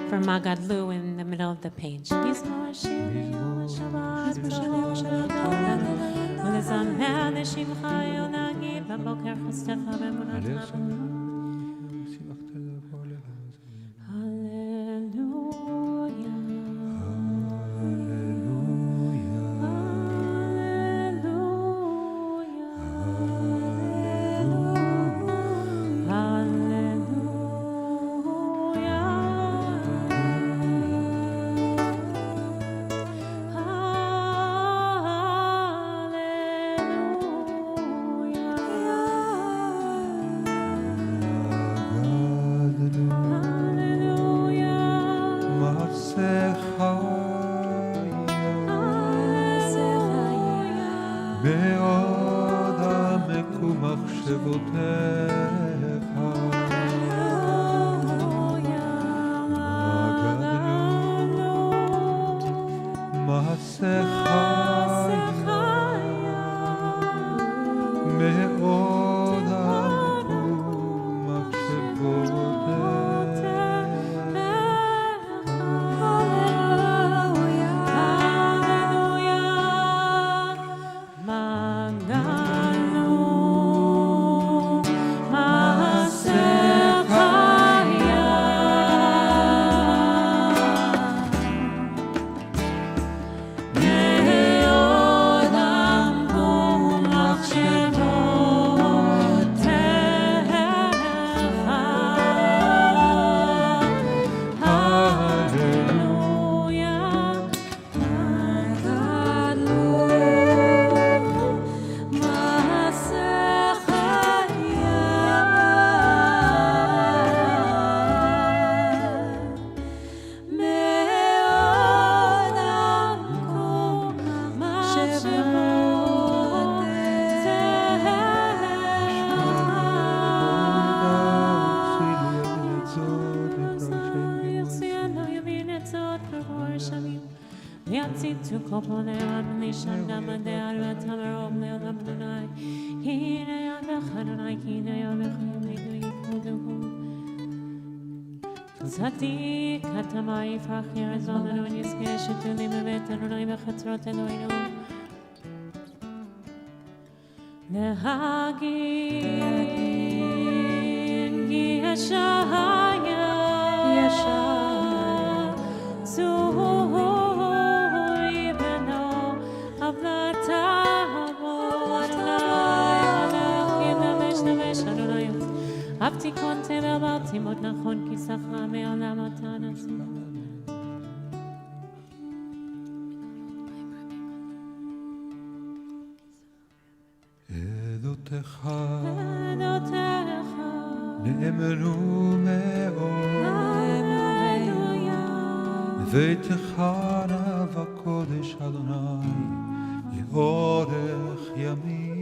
for Magadlu in the middle of the page. Mizmor Shir Yom HaShabbat ולזמר לשמך יונגיד בבוקר חסדך ואמונתך. ויציצו קופוניהם לישן גם הדעה והתמרום לעולם אדוני הנה ידך אדוני כי הנה ידך ימידו יקודו צדיק התמה יפרח ירזון אדוני יזכה שתולים בבית אדוני בחצרות אלוהינו להגיד כי ישעיה זוהי בנו אבלתמו אדוני הולך ידמש נמש אדוני אבתי קונטה ואמרתי מאוד נכון כי שכה מעולם אתה נשיא עדותיך נאמרו מאוד ביתך רב הקודש אדוני לאורך ימים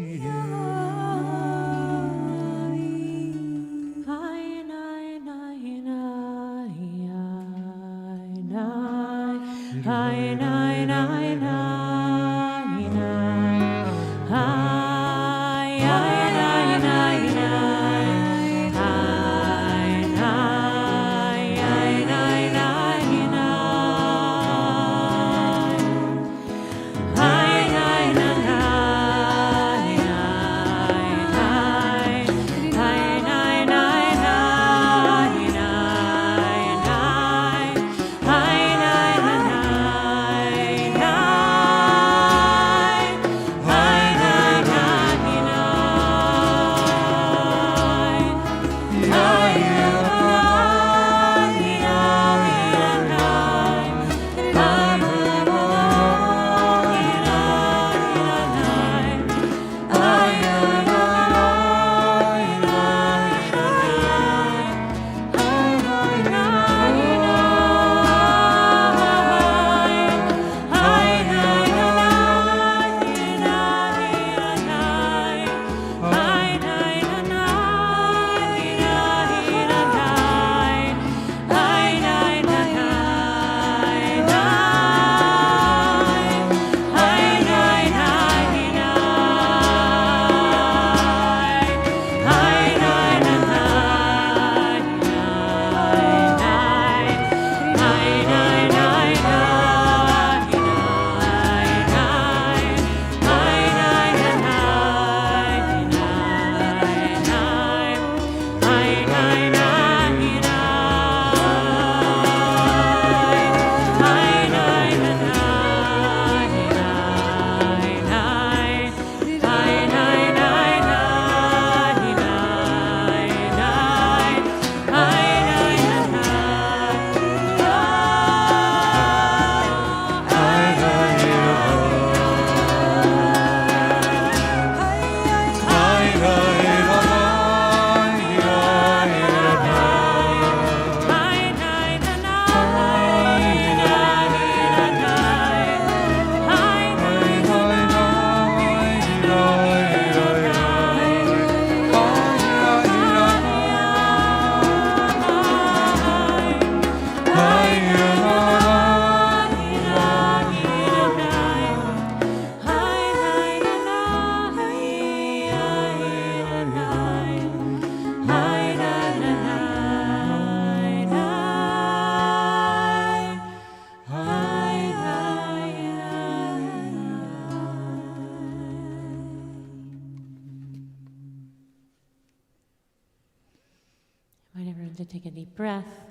to take a deep breath.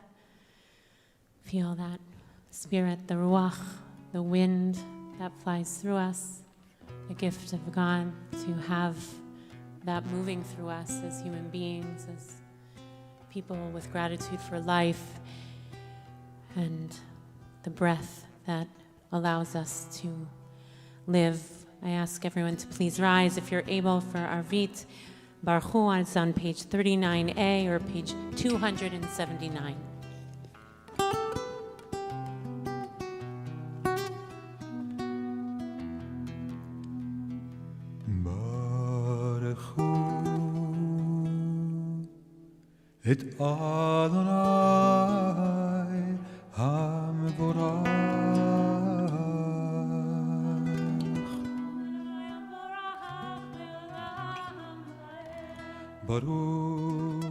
Feel that spirit, the ruach, the wind that flies through us, the gift of God to have that moving through us as human beings, as people with gratitude for life, and the breath that allows us to live. I ask everyone to please rise if you're able for Arvit. Baruch Hu, it's on page 39A or page 279. Baruch Hu et Adonai HaMevorach ברוך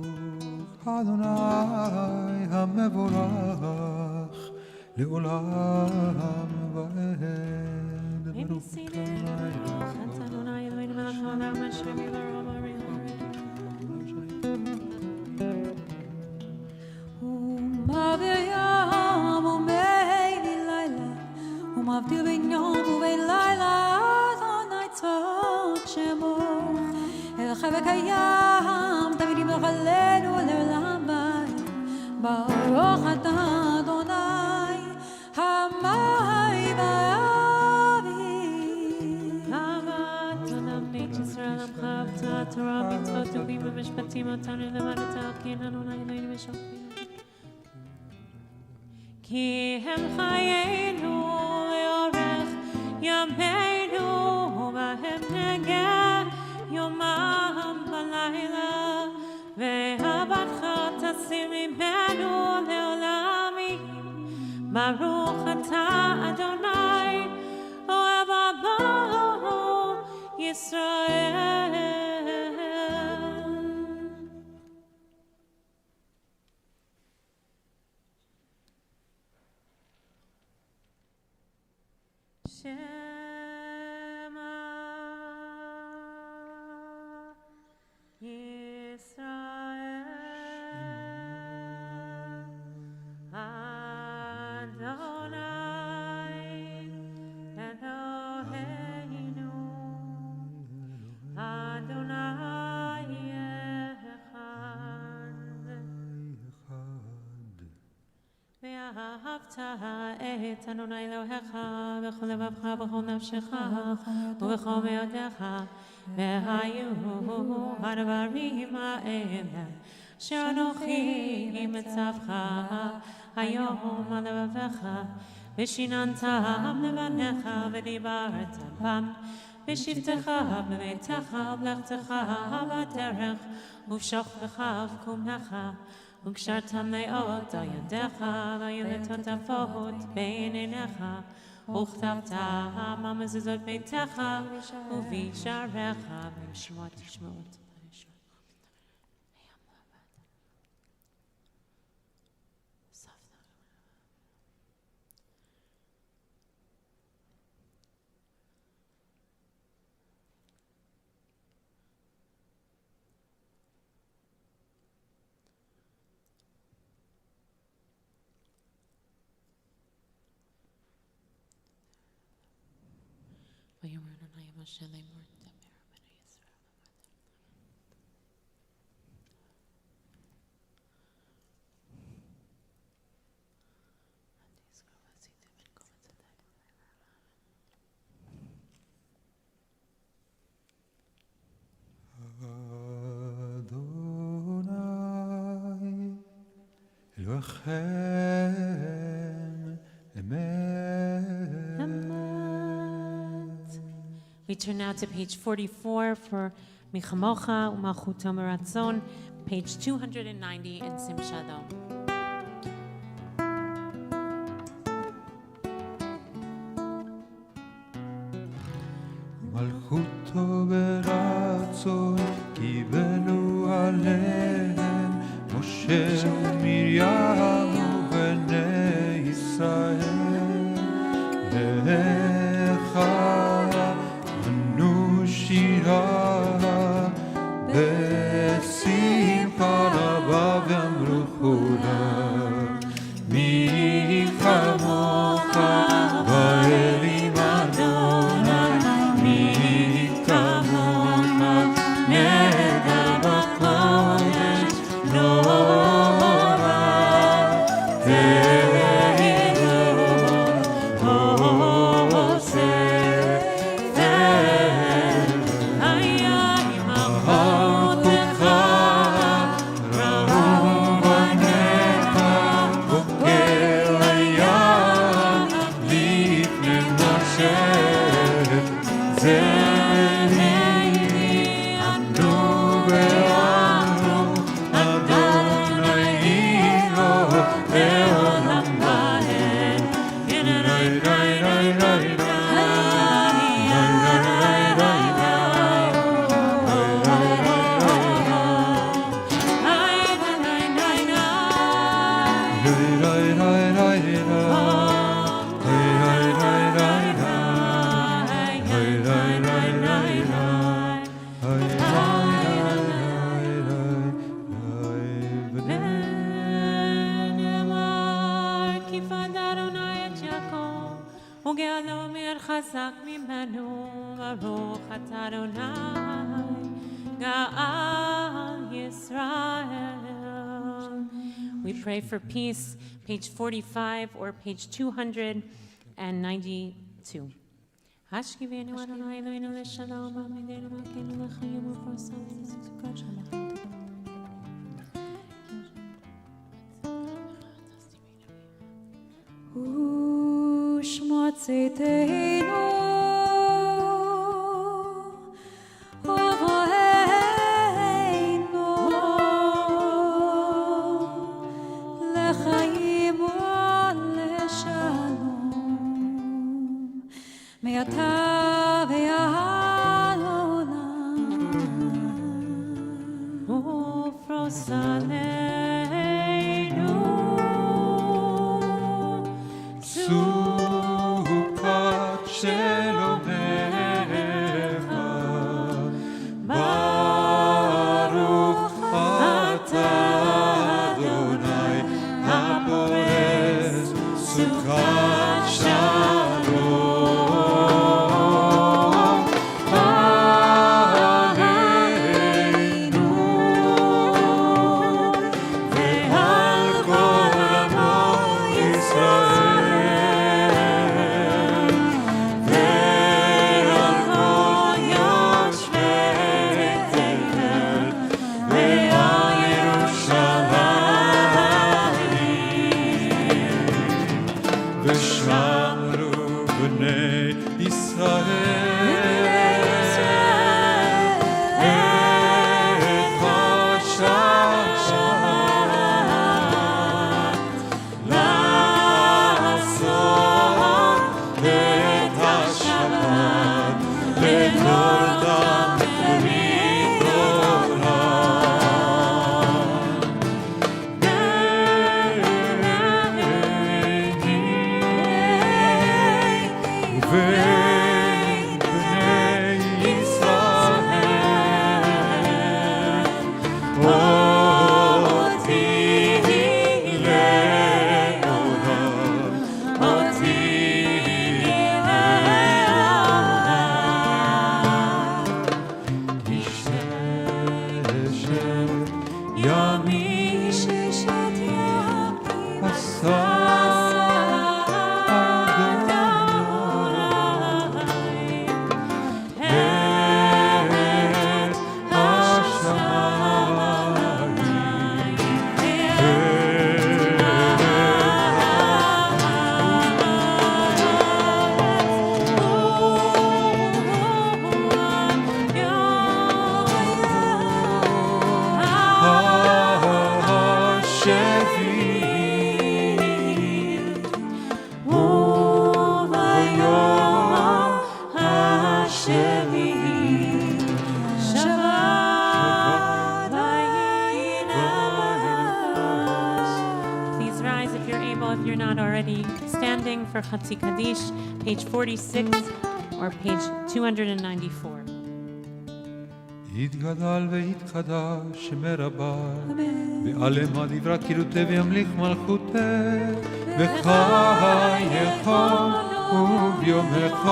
אדוני המבורך לעולם ועד. ברוך אדוני אלוהינו מלך העולם אשר הביא לרוב העולם. ומעביר יום ומאיר לילה ומבדיל בין יום ובין לילה אדוני צבאות שמו אל חבק הים תמיד ימלוך עלינו לעולם ועד. ברוך אתה אדוני המים והאוויר. אהבת עולם בית ישראל עמך אהבת תורה מצוות טובים ומשפטים אותנו למדת כי אין אדוני אלוהינו ושופטים. כי הם חיינו לאורך ימינו בהם נגע יומם בלילה ואהבתך תסיר ממנו לעולמים. ברוך אתה אדוני אוהב עמו ישראל. Shema Yisrael Adonai Eloheinu Adonai Echad. ואהבת את אדוני אלוהיך בכל לבבך ובכל נפשך ובכל מאודיך. והיו הדברים האלה אשר אנוכי מצווך היום על לבבך ושיננתם לבניך ודיברת בם בשבתך בביתך ובלכתך בדרך ובשוכבך ובקומך וקשרתם לאות על ידיך והיו לטוטפות בין עיניך וכתבתם על מזוזות ביתך ובשעריך ובשמות תשמעות. ויאמר אדוני משה לאמור דבר בני ישראל אדוני אלוהיכם אמת. We turn now to page 44 for Michamocha Umalchuto Meratzon, page 290 in Sim Shalom. מלכותו ברצון קיבלו עליהם משה ומרים ובני ישראל. לך ענו שירה בשמחה רבה ואמרו כולם מי כמוך באלים אדוני מי כמוך נדל בקודש נורא Deborah חזק ממנו ברוך אתה אדוני גאל ישראל. We pray for peace, page 45 or page 292. השכיבנו אדוני אלוהינו לשלום ועמידנו מלכנו לחיים ופרסם סוכת שלום. ושמוצתנו ובואנו לחיים ולשלום מעתה ועד עולם ופרוס עלינו סוכת שלומך ברוך אתה אדוני הפורס סוכת שלום עלינו ועל כל עמו ישראל for Chatzi Kaddish, page 46 or page 294. יתגדל ויתקדש שמי רבה ועלמה דברה קילותי וימליך מלכותי בחייך וביומך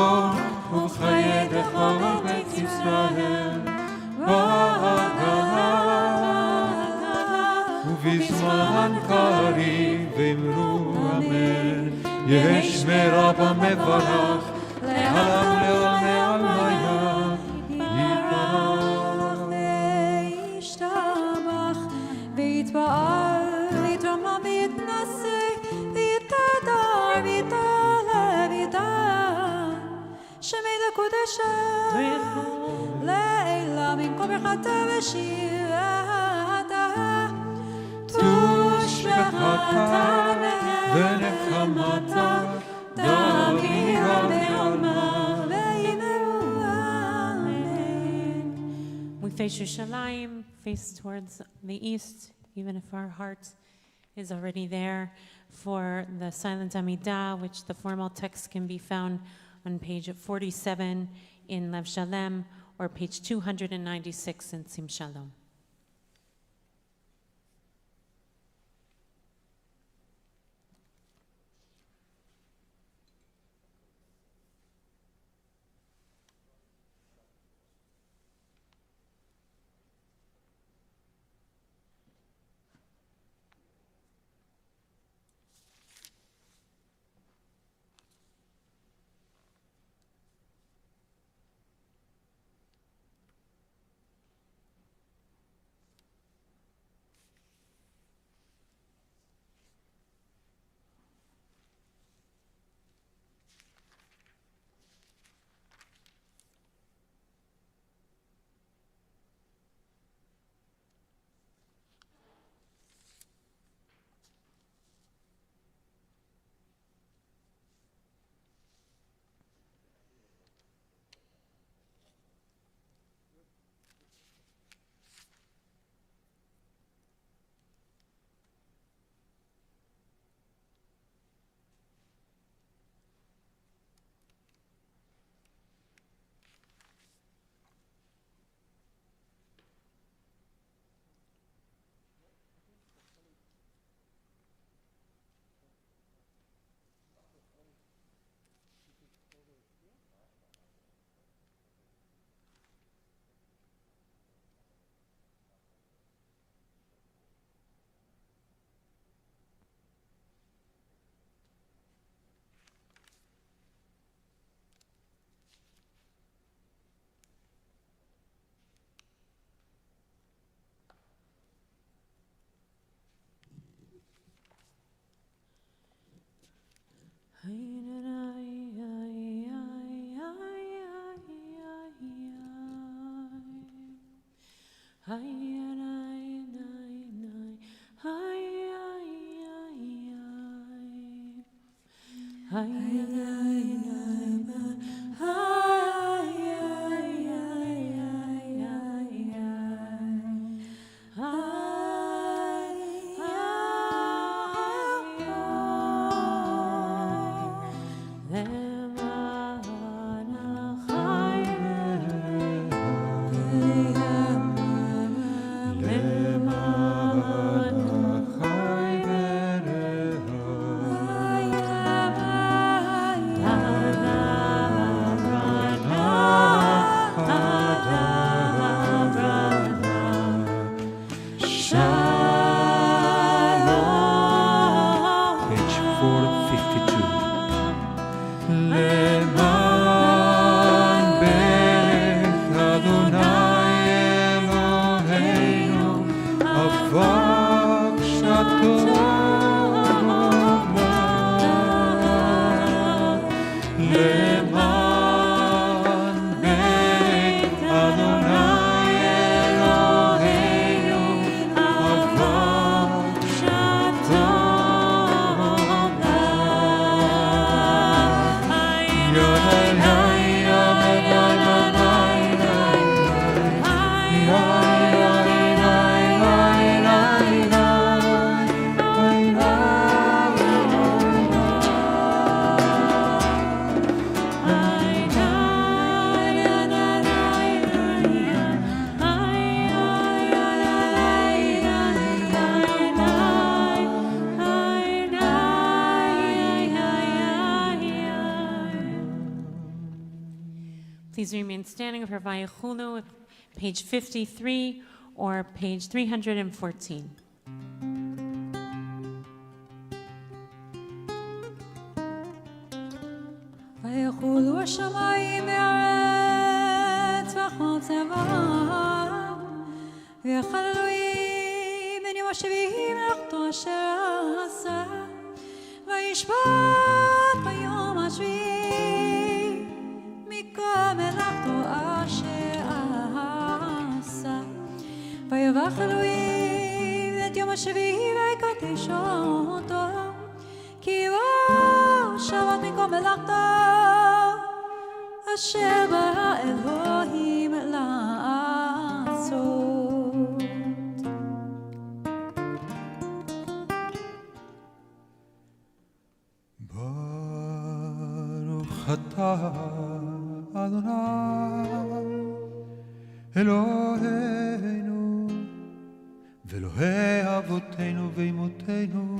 ובחיי דכל בית ישראל ובזמן קריב ואמרו אמן יש מרבה מברך לעולם לעולמי עלמיה יתברך וישתבח ויתפאר ויתרומם ויתנשא ויתהדר ויתעלה ויתעל שמי לקודשה לעילה במקום יחתה ושירתה תושבחתה ונחמתה דברה בעלמה ואמרו אמן. We face Yerushalayim, face towards the east, even if our heart is already there for the Silent Amidah, which the formal text can be found on page 47 in Lev Shalem or page 296 in Sim Shalom. Please remain standing for Vayichulu, page 53 or page 314. ויחולו השמיים והארץ וכל צבאם ויחל אלוהים בין יום השביעי מלאכתו אשר עשה וישבת ביום השביעי מכל מלאכתו אשר עשה ויברך אלוהים את יום השביעי ויקדש אותו כי הוא שבת מכל מלאכתו אשר ברא אלוהים לעשות. ברוך אתה אדוני אלוהינו ואלוהי אבותינו ואמותינו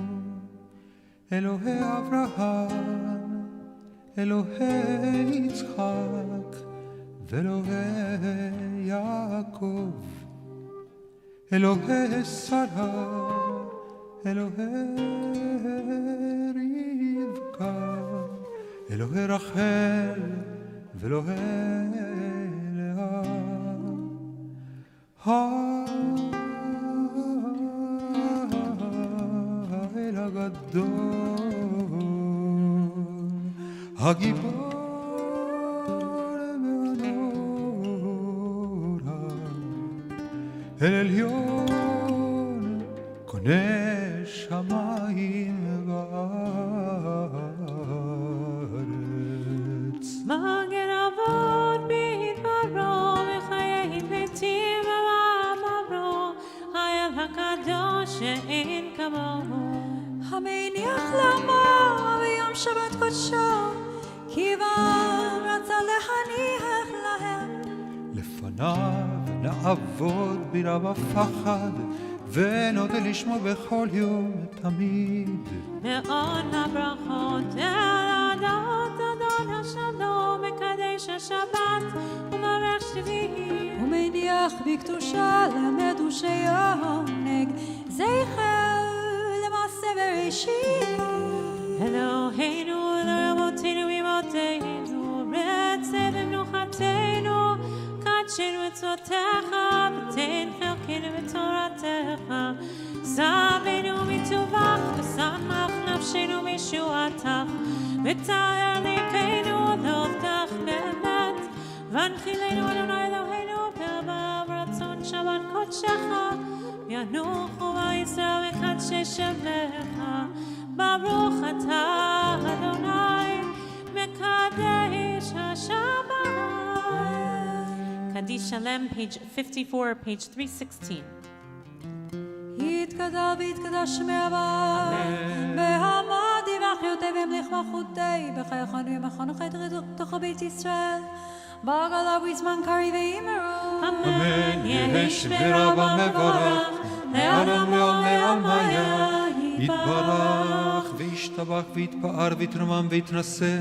אלוהי אברהם אלוהי יצחק ואלוהי יעקב אלוהי שרה אלוהי רבקה אלוהי רחל ואלוהי לאה האל הגדול הגיבור והנורא אל עליון קונה שמיים וארץ מגן אבות בדברו וחיי מתים במאמרו האל הקדוש שאין כמוהו המניח לעמו ביום שבת קודשו כיוון רצה להניח להם לפניו נעבוד ביראה ופחד ונודה לשמו בכל יום תמיד מאוד הברכות אל אדות אדון השלום מקדש השבת ומברך שביעי ומניח בקדושה למדושי העונג זכר למעשה בראשית אלוהינו אלוהי אבותינו ואמותינו רצה במנוחתנו קדשנו מצוותיך ותן חלקנו בתורתך שבנו מטובך ושמח נפשנו בישועתך ותאר ליבנו לעובדך באמת והנחילנו אדוני אלוהינו ברבב רצון שבת קודשך ינוחו בישראל מקדשי שמך ברוך אתה אדוני מקדש השבת Kaddish Shalem, page 54, page 316. יתגדל ויתקדש מרבה בהמות יבחיותי והמליך מלכותי בחייכנו ימכנו חי תוך בית ישראל בגלה בזמן קרי ואימרו אמן. יהי שברבה מבורך לעולם לעולם לעולם היה יתברך וישתבח ויתפאר ויתרומם ויתנשא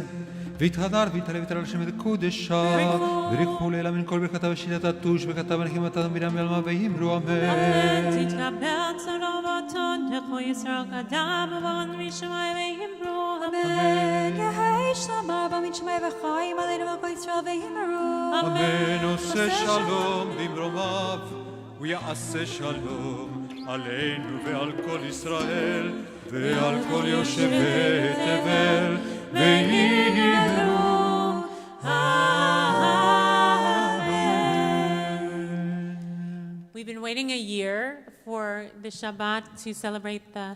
ויתהדר ויתעלה ויתעלה לשם את קודשה בריחו לילה מן כל ברכתה ושיטת התוש וכתב ונחימתה מרים ילמה ואמרו אמן תתקבל צלובתון לכו ישראל קדם ובן משמי ואמרו אמן יהי שלמה רבה מן שמי וחיים עלינו ועל כל ישראל ואמרו אמן עושה שלום במרומיו הוא יעשה שלום עלינו ועל כל ישראל ועל כל יושבי תבל ואמרו We've been waiting a year for the Shabbat to celebrate the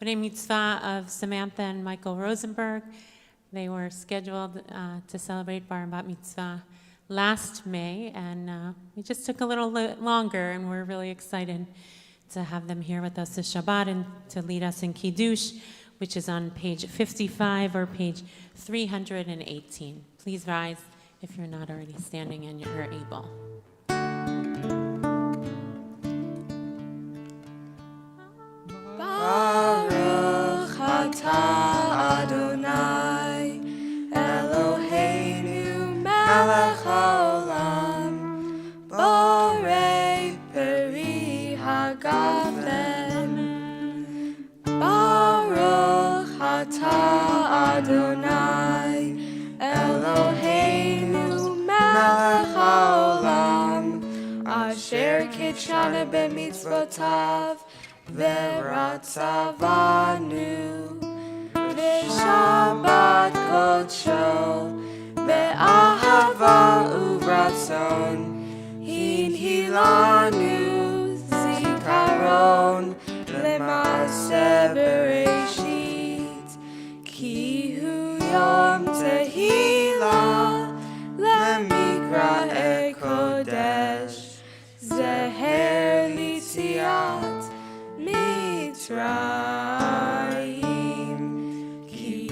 B'nai Mitzvah of Samantha and Michael Rosenberg. They were scheduled to celebrate Bar and Bat Mitzvah last May, and we just took a little longer, and we're really excited to have them here with us this Shabbat and to lead us in Kiddush, which is on page 55 or page 318. Please rise if you're not already standing and you're able. Baruch atah Adonai Eloheinu melech haolam borei peri hagafen Baruch atah Adonai Eloheinu melech haolam asher kitshana b'mitzvotav V'ratzavanu V'shabbat kodsho V'ahava uvratzon Hinhilanu zikaron L'maaseh bereshit Ki hu yom tehillah L'mikra kodesh Zeher litziat Mitzrayim Ki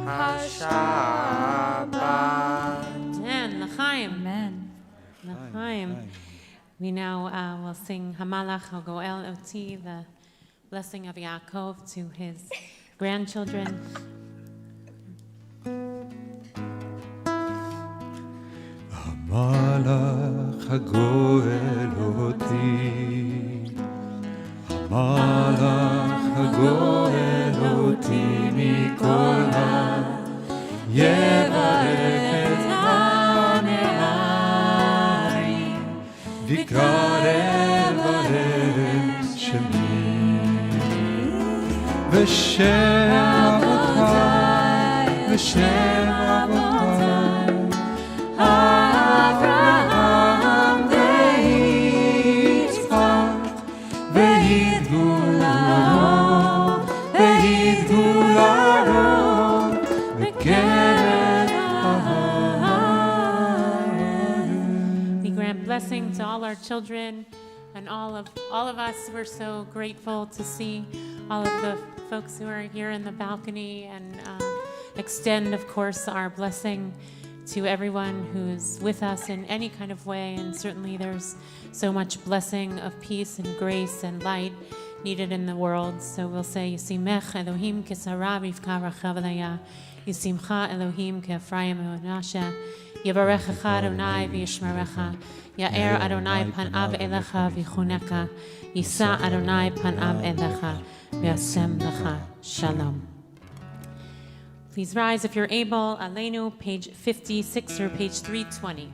HaShabbat. And l'chaim. Amen. L'chaim. We now will sing Hamalach HaGoel Oti, the blessing of Yaakov to his grandchildren. המלאך הגואל אותי, המלאך הגואל אותי מכל יברך את הנערים, ויקרב עליהם שמי, ושם אבותיי, ושם אבותיי, אברהם ויצחק, וידגו לרוב, וידגו לרוב, בקרב הארץ. We grant blessing to all our children and all of us. We're so grateful to see all of the folks who are here in the balcony, and extend, of course, our blessing to everyone who's with us in any kind of way. And certainly there's so much blessing of peace and grace and light needed in the world. So we'll say, Yisimech Elohim kesara rivka rachav alaya, Yisimcha Elohim ke'Ephraim u'Manashe, Yivarechecha Adonai v'yishmerecha, Ya'er Adonai panav elecha v'yichuneka, Yisa Adonai panav elecha v'yasem lecha shalom. Please rise if you're able. Aleinu, page 56 or page 320.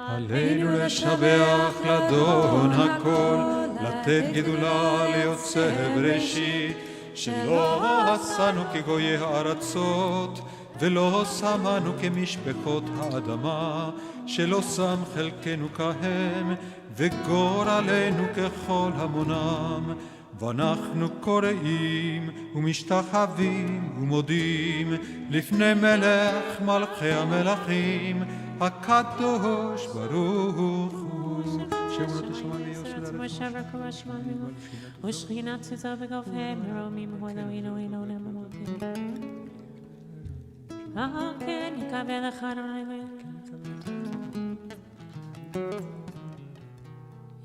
עלינו לשבח לדון הכל, לתת גדולה ליוצא בראשית, שלא עשנו כגויי הארצות, ולא שמנו כמשפחות האדמה, שלא שם חלקנו כהם, וגורלנו ככל המונם. ואנחנו קוראים ומשתחווים ומודים לפני מלך מלכי המלכים, הקדוש ברוך הוא. שאומרו תשמע ויוסי ושכינת סוזה בגופם מרומים הוא אלוהינו אלוהינו אלוהינו. כן יקבל לך אדוני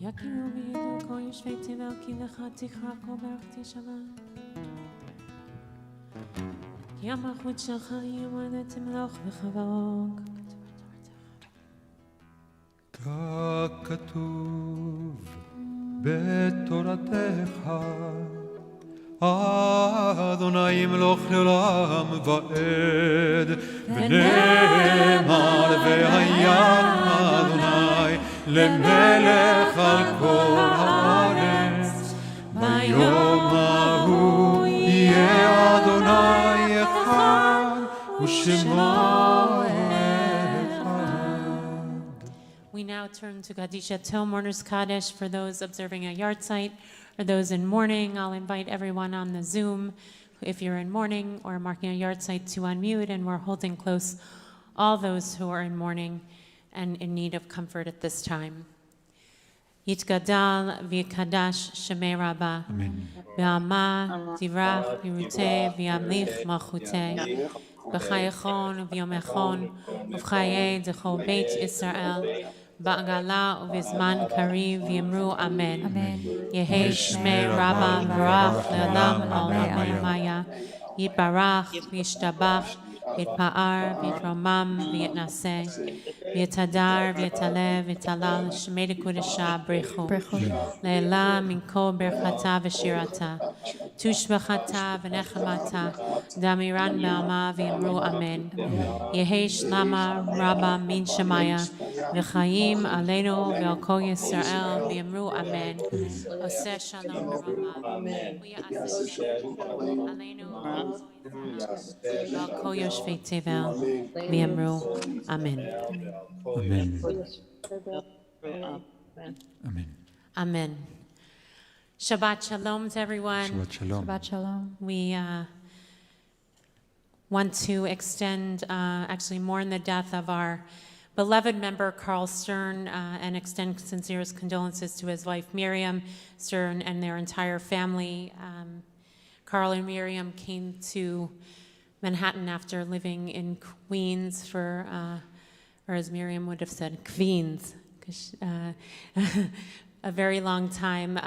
יכירו וידעו כל יושבי תבל כי לך תקרא כל ברכתי שבת. כי המלכות שלך היא עומדת תמלוך וכבוד. ככתוב בתורתך, אדוני ימלוך לעולם ועד, ונאמר והיה אדוני למלך על כל הארץ, ביום ההוא יהיה אדוני אחד ושמו We now turn to Kadisha Til Mourners Kaddish for those observing a yard site or those in mourning. I'll invite everyone on the Zoom, if you're in mourning or marking a yard site, to unmute, and we're holding close all those who are in mourning and in need of comfort at this time. Yitgadal v'yikadash shemei Rabba, v'ama divrach v'yiruteh v'yamlich malchuteh, v'chayechon v'yomechon v'chayei d'chol beit Yisrael, ba'agala uvizman kariv v'yimru amen. Yehei shmei Rabba v'rach le'olam olam maya, yitbarach v'yishtabach, יתפאר ויתרומם ויתנשא ויתהדר ויתעלה ויתהלל שמי לקודשה ברכו לעילה מן כל ברכתה ושירתה תושבחתה ונחמתה דמירן בעלמה ויאמרו אמן. יהי שלמה רבה מן שמיה וחיים עלינו ועל כל ישראל ויאמרו אמן. עושה שלום ברמה ויעשה עלינו ועל כל יושבי תבל ויאמרו אמן. אמן. Amen. Shabbat Shalom to everyone. שבת שלום. Shabbat shalom. We want to extend, actually mourn the death of our beloved member Carl Stern and extend sincerest condolences to his wife Miriam Stern and their entire family. Carl and Miriam came to Manhattan after living in Queens for, or as Miriam would have said, Queens, a very long time.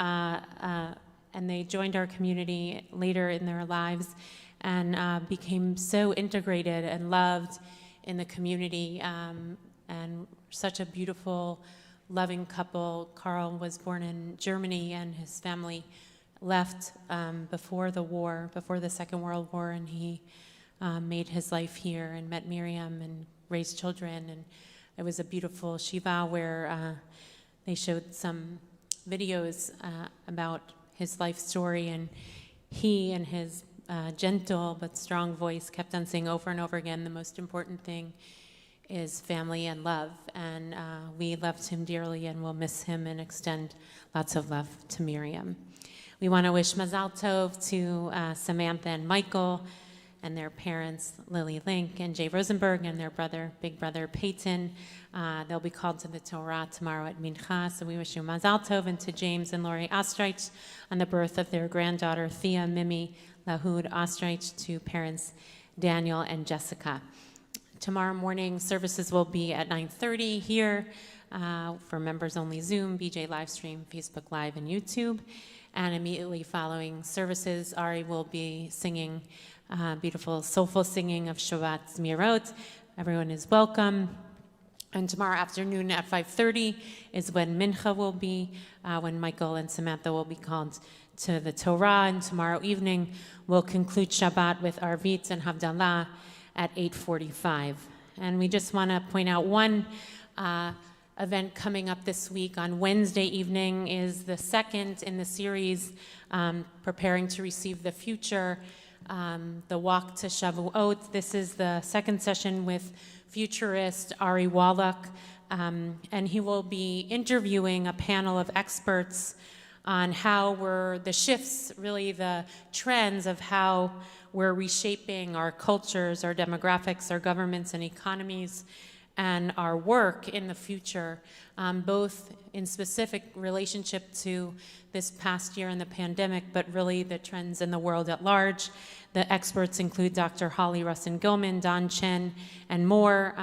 And they joined our community later in their lives and became so integrated and loved in the community, and such a beautiful, loving couple. Carl was born in Germany, and his family left before the war, before the Second World War, and he made his life here and met Miriam and raised children. And it was a beautiful shiva where they showed some videos about his life story, and he and his gentle but strong voice kept on saying over and over again, the most important thing is family and love. And we loved him dearly and will miss him and extend lots of love to Miriam. We want to wish Mazal Tov to Samantha and Michael and their parents, Lily Link and Jay Rosenberg, and their brother, big brother, Peyton. They'll be called to the Torah tomorrow at Mincha, so we wish you Mazal Tov, and to James and Lori Ostrich on the birth of their granddaughter, Thea Mimi Lahud Ostrich, to parents Daniel and Jessica. Tomorrow morning, services will be at 9:30 here for members only Zoom, BJ Livestream, Facebook Live, and YouTube. And immediately following services, Ari will be singing beautiful, soulful singing of Shabbat Zmirot. Everyone is welcome. And tomorrow afternoon at 5:30 is when Mincha will be, when Michael and Samantha will be called to the Torah. And tomorrow evening, we'll conclude Shabbat with Arvit and Havdalah at 8:45. And we just want to point out one event coming up this week. On Wednesday evening is the second in the series, Preparing to Receive the Future, the Walk to Shavuot. This is the second session with futurist Ari Wallach, and he will be interviewing a panel of experts on how we're, the shifts, really the trends of how we're reshaping our cultures, our demographics, our governments and economies, and our work in the future, both in specific relationship to this past year and the pandemic, but really the trends in the world at large. The experts include Dr. Holly Russin-Gilman, Don Chen, and more,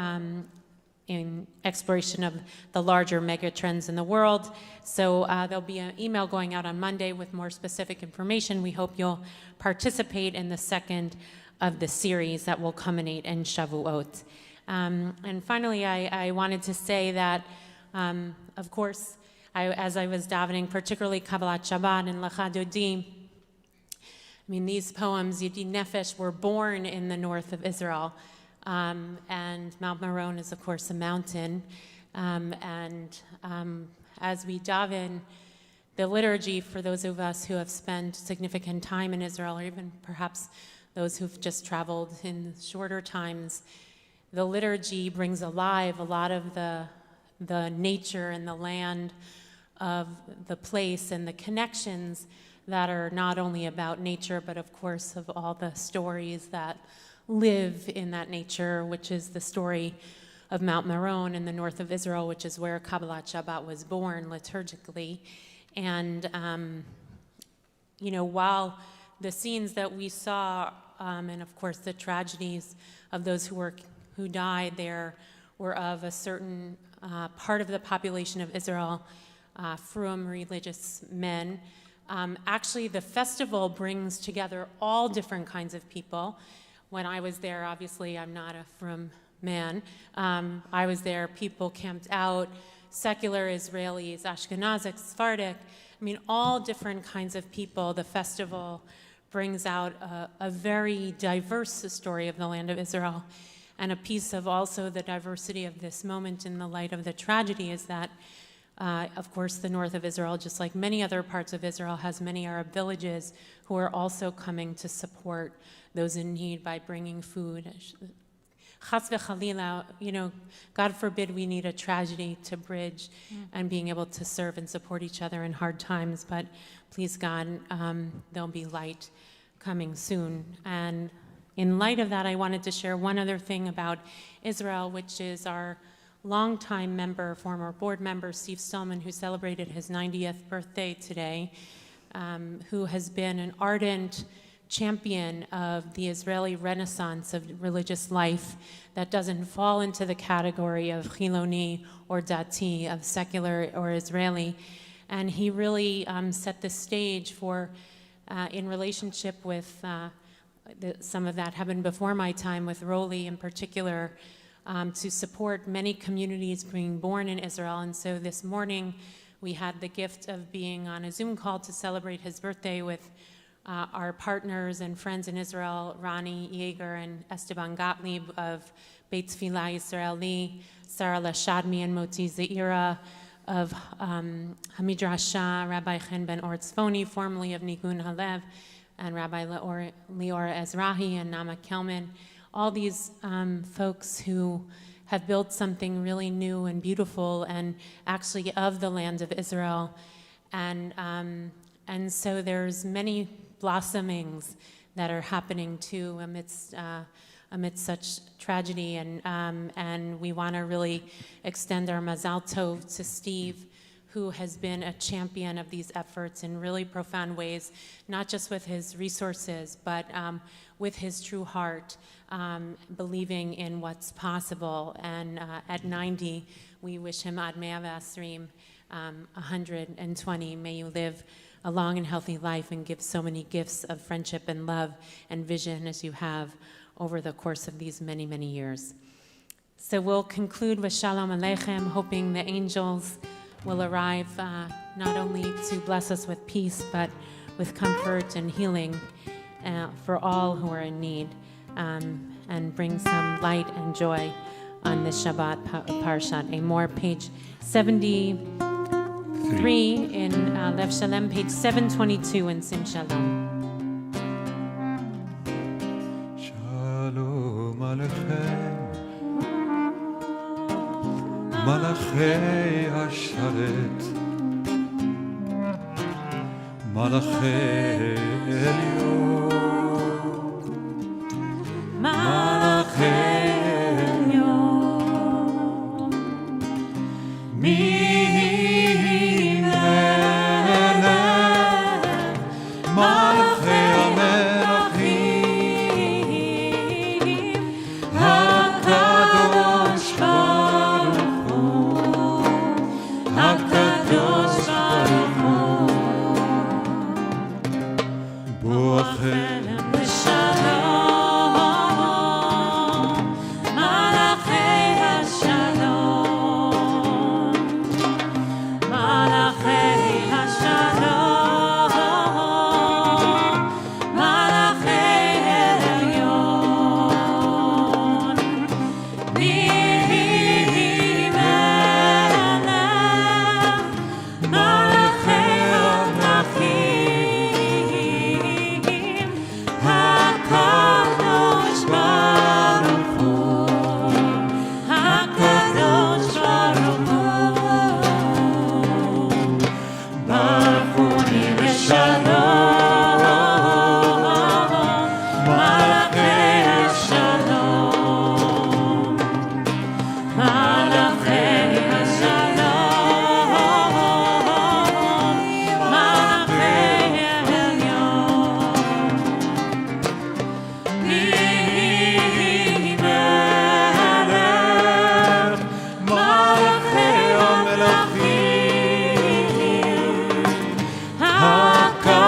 in exploration of the larger mega trends in the world. So there'll be an email going out on Monday with more specific information. We hope you'll participate in the second of the series that will culminate in Shavuot. And finally, I wanted to say that, of course, as I was davening, particularly Kabbalat Shabbat and Lecha Dodi, I mean, these poems, Yedi Nefesh, were born in the north of Israel. And Mount Meron is, of course, a mountain. As we daven, the liturgy, for those of us who have spent significant time in Israel, or even perhaps those who've just traveled in shorter times, the liturgy brings alive a lot of the nature and the land of the place and the connections that are not only about nature, but of course of all the stories that live in that nature, which is the story of Mount Meron in the north of Israel, which is where Kabbalat Shabbat was born liturgically. And, while the scenes that we saw, and of course the tragedies of those who died there were of a certain part of the population of Israel, frum religious men. Actually, the festival brings together all different kinds of people. When I was there, obviously, I'm not a frum man. I was there, people camped out, secular Israelis, Ashkenazic, Sephardic, I mean, all different kinds of people. The festival brings out a very diverse story of the land of Israel. And a piece of also the diversity of this moment in the light of the tragedy is that, of course, the north of Israel, just like many other parts of Israel, has many Arab villages who are also coming to support those in need by bringing food. Chas v'chalila, God forbid we need a tragedy to bridge and being able to serve and support each other in hard times, but please God, there'll be light coming soon. And in light of that, I wanted to share one other thing about Israel, which is our longtime member, former board member, Steve Stillman, who celebrated his 90th birthday today, who has been an ardent champion of the Israeli renaissance of religious life that doesn't fall into the category of Chiloni or Dati, of secular or Israeli. And he really set the stage for, in relationship with, some of that happened before my time with Roli in particular, to support many communities being born in Israel. And so this morning, we had the gift of being on a Zoom call to celebrate his birthday with our partners and friends in Israel, Rani Yeager and Esteban Gottlieb of Beit Tfilah Yisraeli, Sarah Lashadmi and Moti Zeira of Hamidrasha, Rabbi Chen Ben Ortzfoni, formerly of Nigun Halev, and Rabbi Lior Ezrahi and Nama Kelman. All these folks who have built something really new and beautiful and actually of the land of Israel. And so there's many blossomings that are happening too amidst such tragedy. And we want to really extend our mazal tov to Steve, who has been a champion of these efforts in really profound ways, not just with his resources, but with his true heart, believing in what's possible. And at 90, we wish him ad mea v'asrim, 120. May you live a long and healthy life and give so many gifts of friendship and love and vision as you have over the course of these many, many years. So we'll conclude with Shalom Aleichem, hoping the angels will arrive not only to bless us with peace, but with comfort and healing for all who are in need, and bring some light and joy on this Shabbat Parshat Emor, page 73 in Lev Shalem, page 722 in Sim Shalom. Shalom Aleichem, Malachei Hasharet, Malachei Elyon, Malachei Elyon, Mi Melech, Malachei HaMelachim, HaKadosh Baruch Hu, HaKadosh Baruch Hu, Boachem Shalom, Malachei Hashalom, Malachei Hashalom, Malachei Elyon, Mi Melech, Malachei HaMelachim, HaKadosh Baruch Hu, HaKadosh Baruch Hu, Baruch Hu Shalom, Malachei Hashalom, Malachei Hashalom, Malachei Elyon, Mi Melech, Malachei HaMelachim, HaKadosh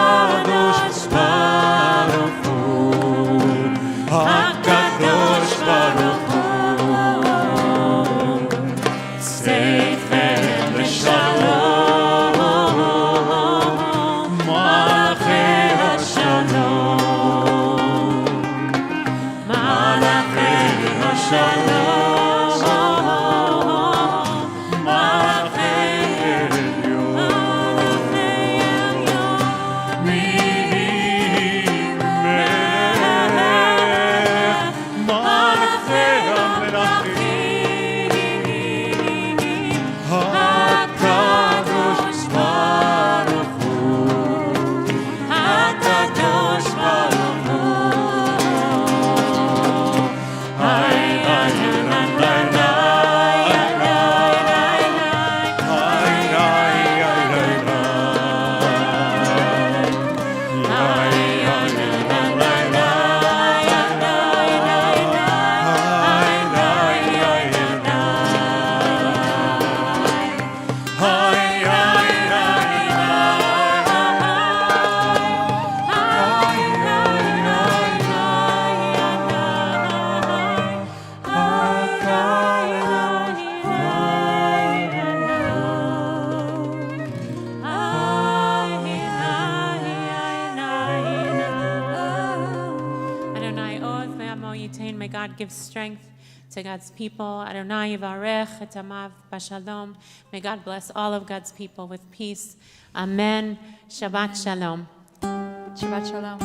God give strength to God's people. Adonai yivarech et amav b'shalom. May God bless all of God's people with peace. Amen. Shabbat shalom. Shabbat shalom.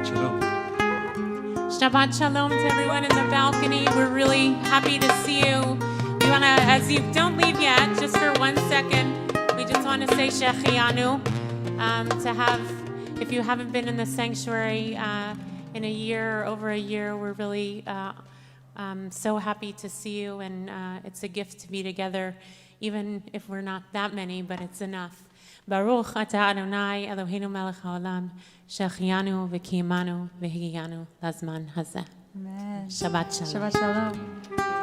Shalom. Shabbat shalom to everyone in the balcony. We're really happy to see you. We want to, as you don't leave yet, just for 1 second, we just want to say Shechianu. To have, if you haven't been in the sanctuary in a year or over a year, we're really so happy to see you, and it's a gift to be together, even if we're not that many, but it's enough. Baruch atah Adonai Eloheinu melech haolam, shechianu v'kiyimanu v'higiyanu lazman hazeh. Amen. Shabbat shalom. Shabbat shalom.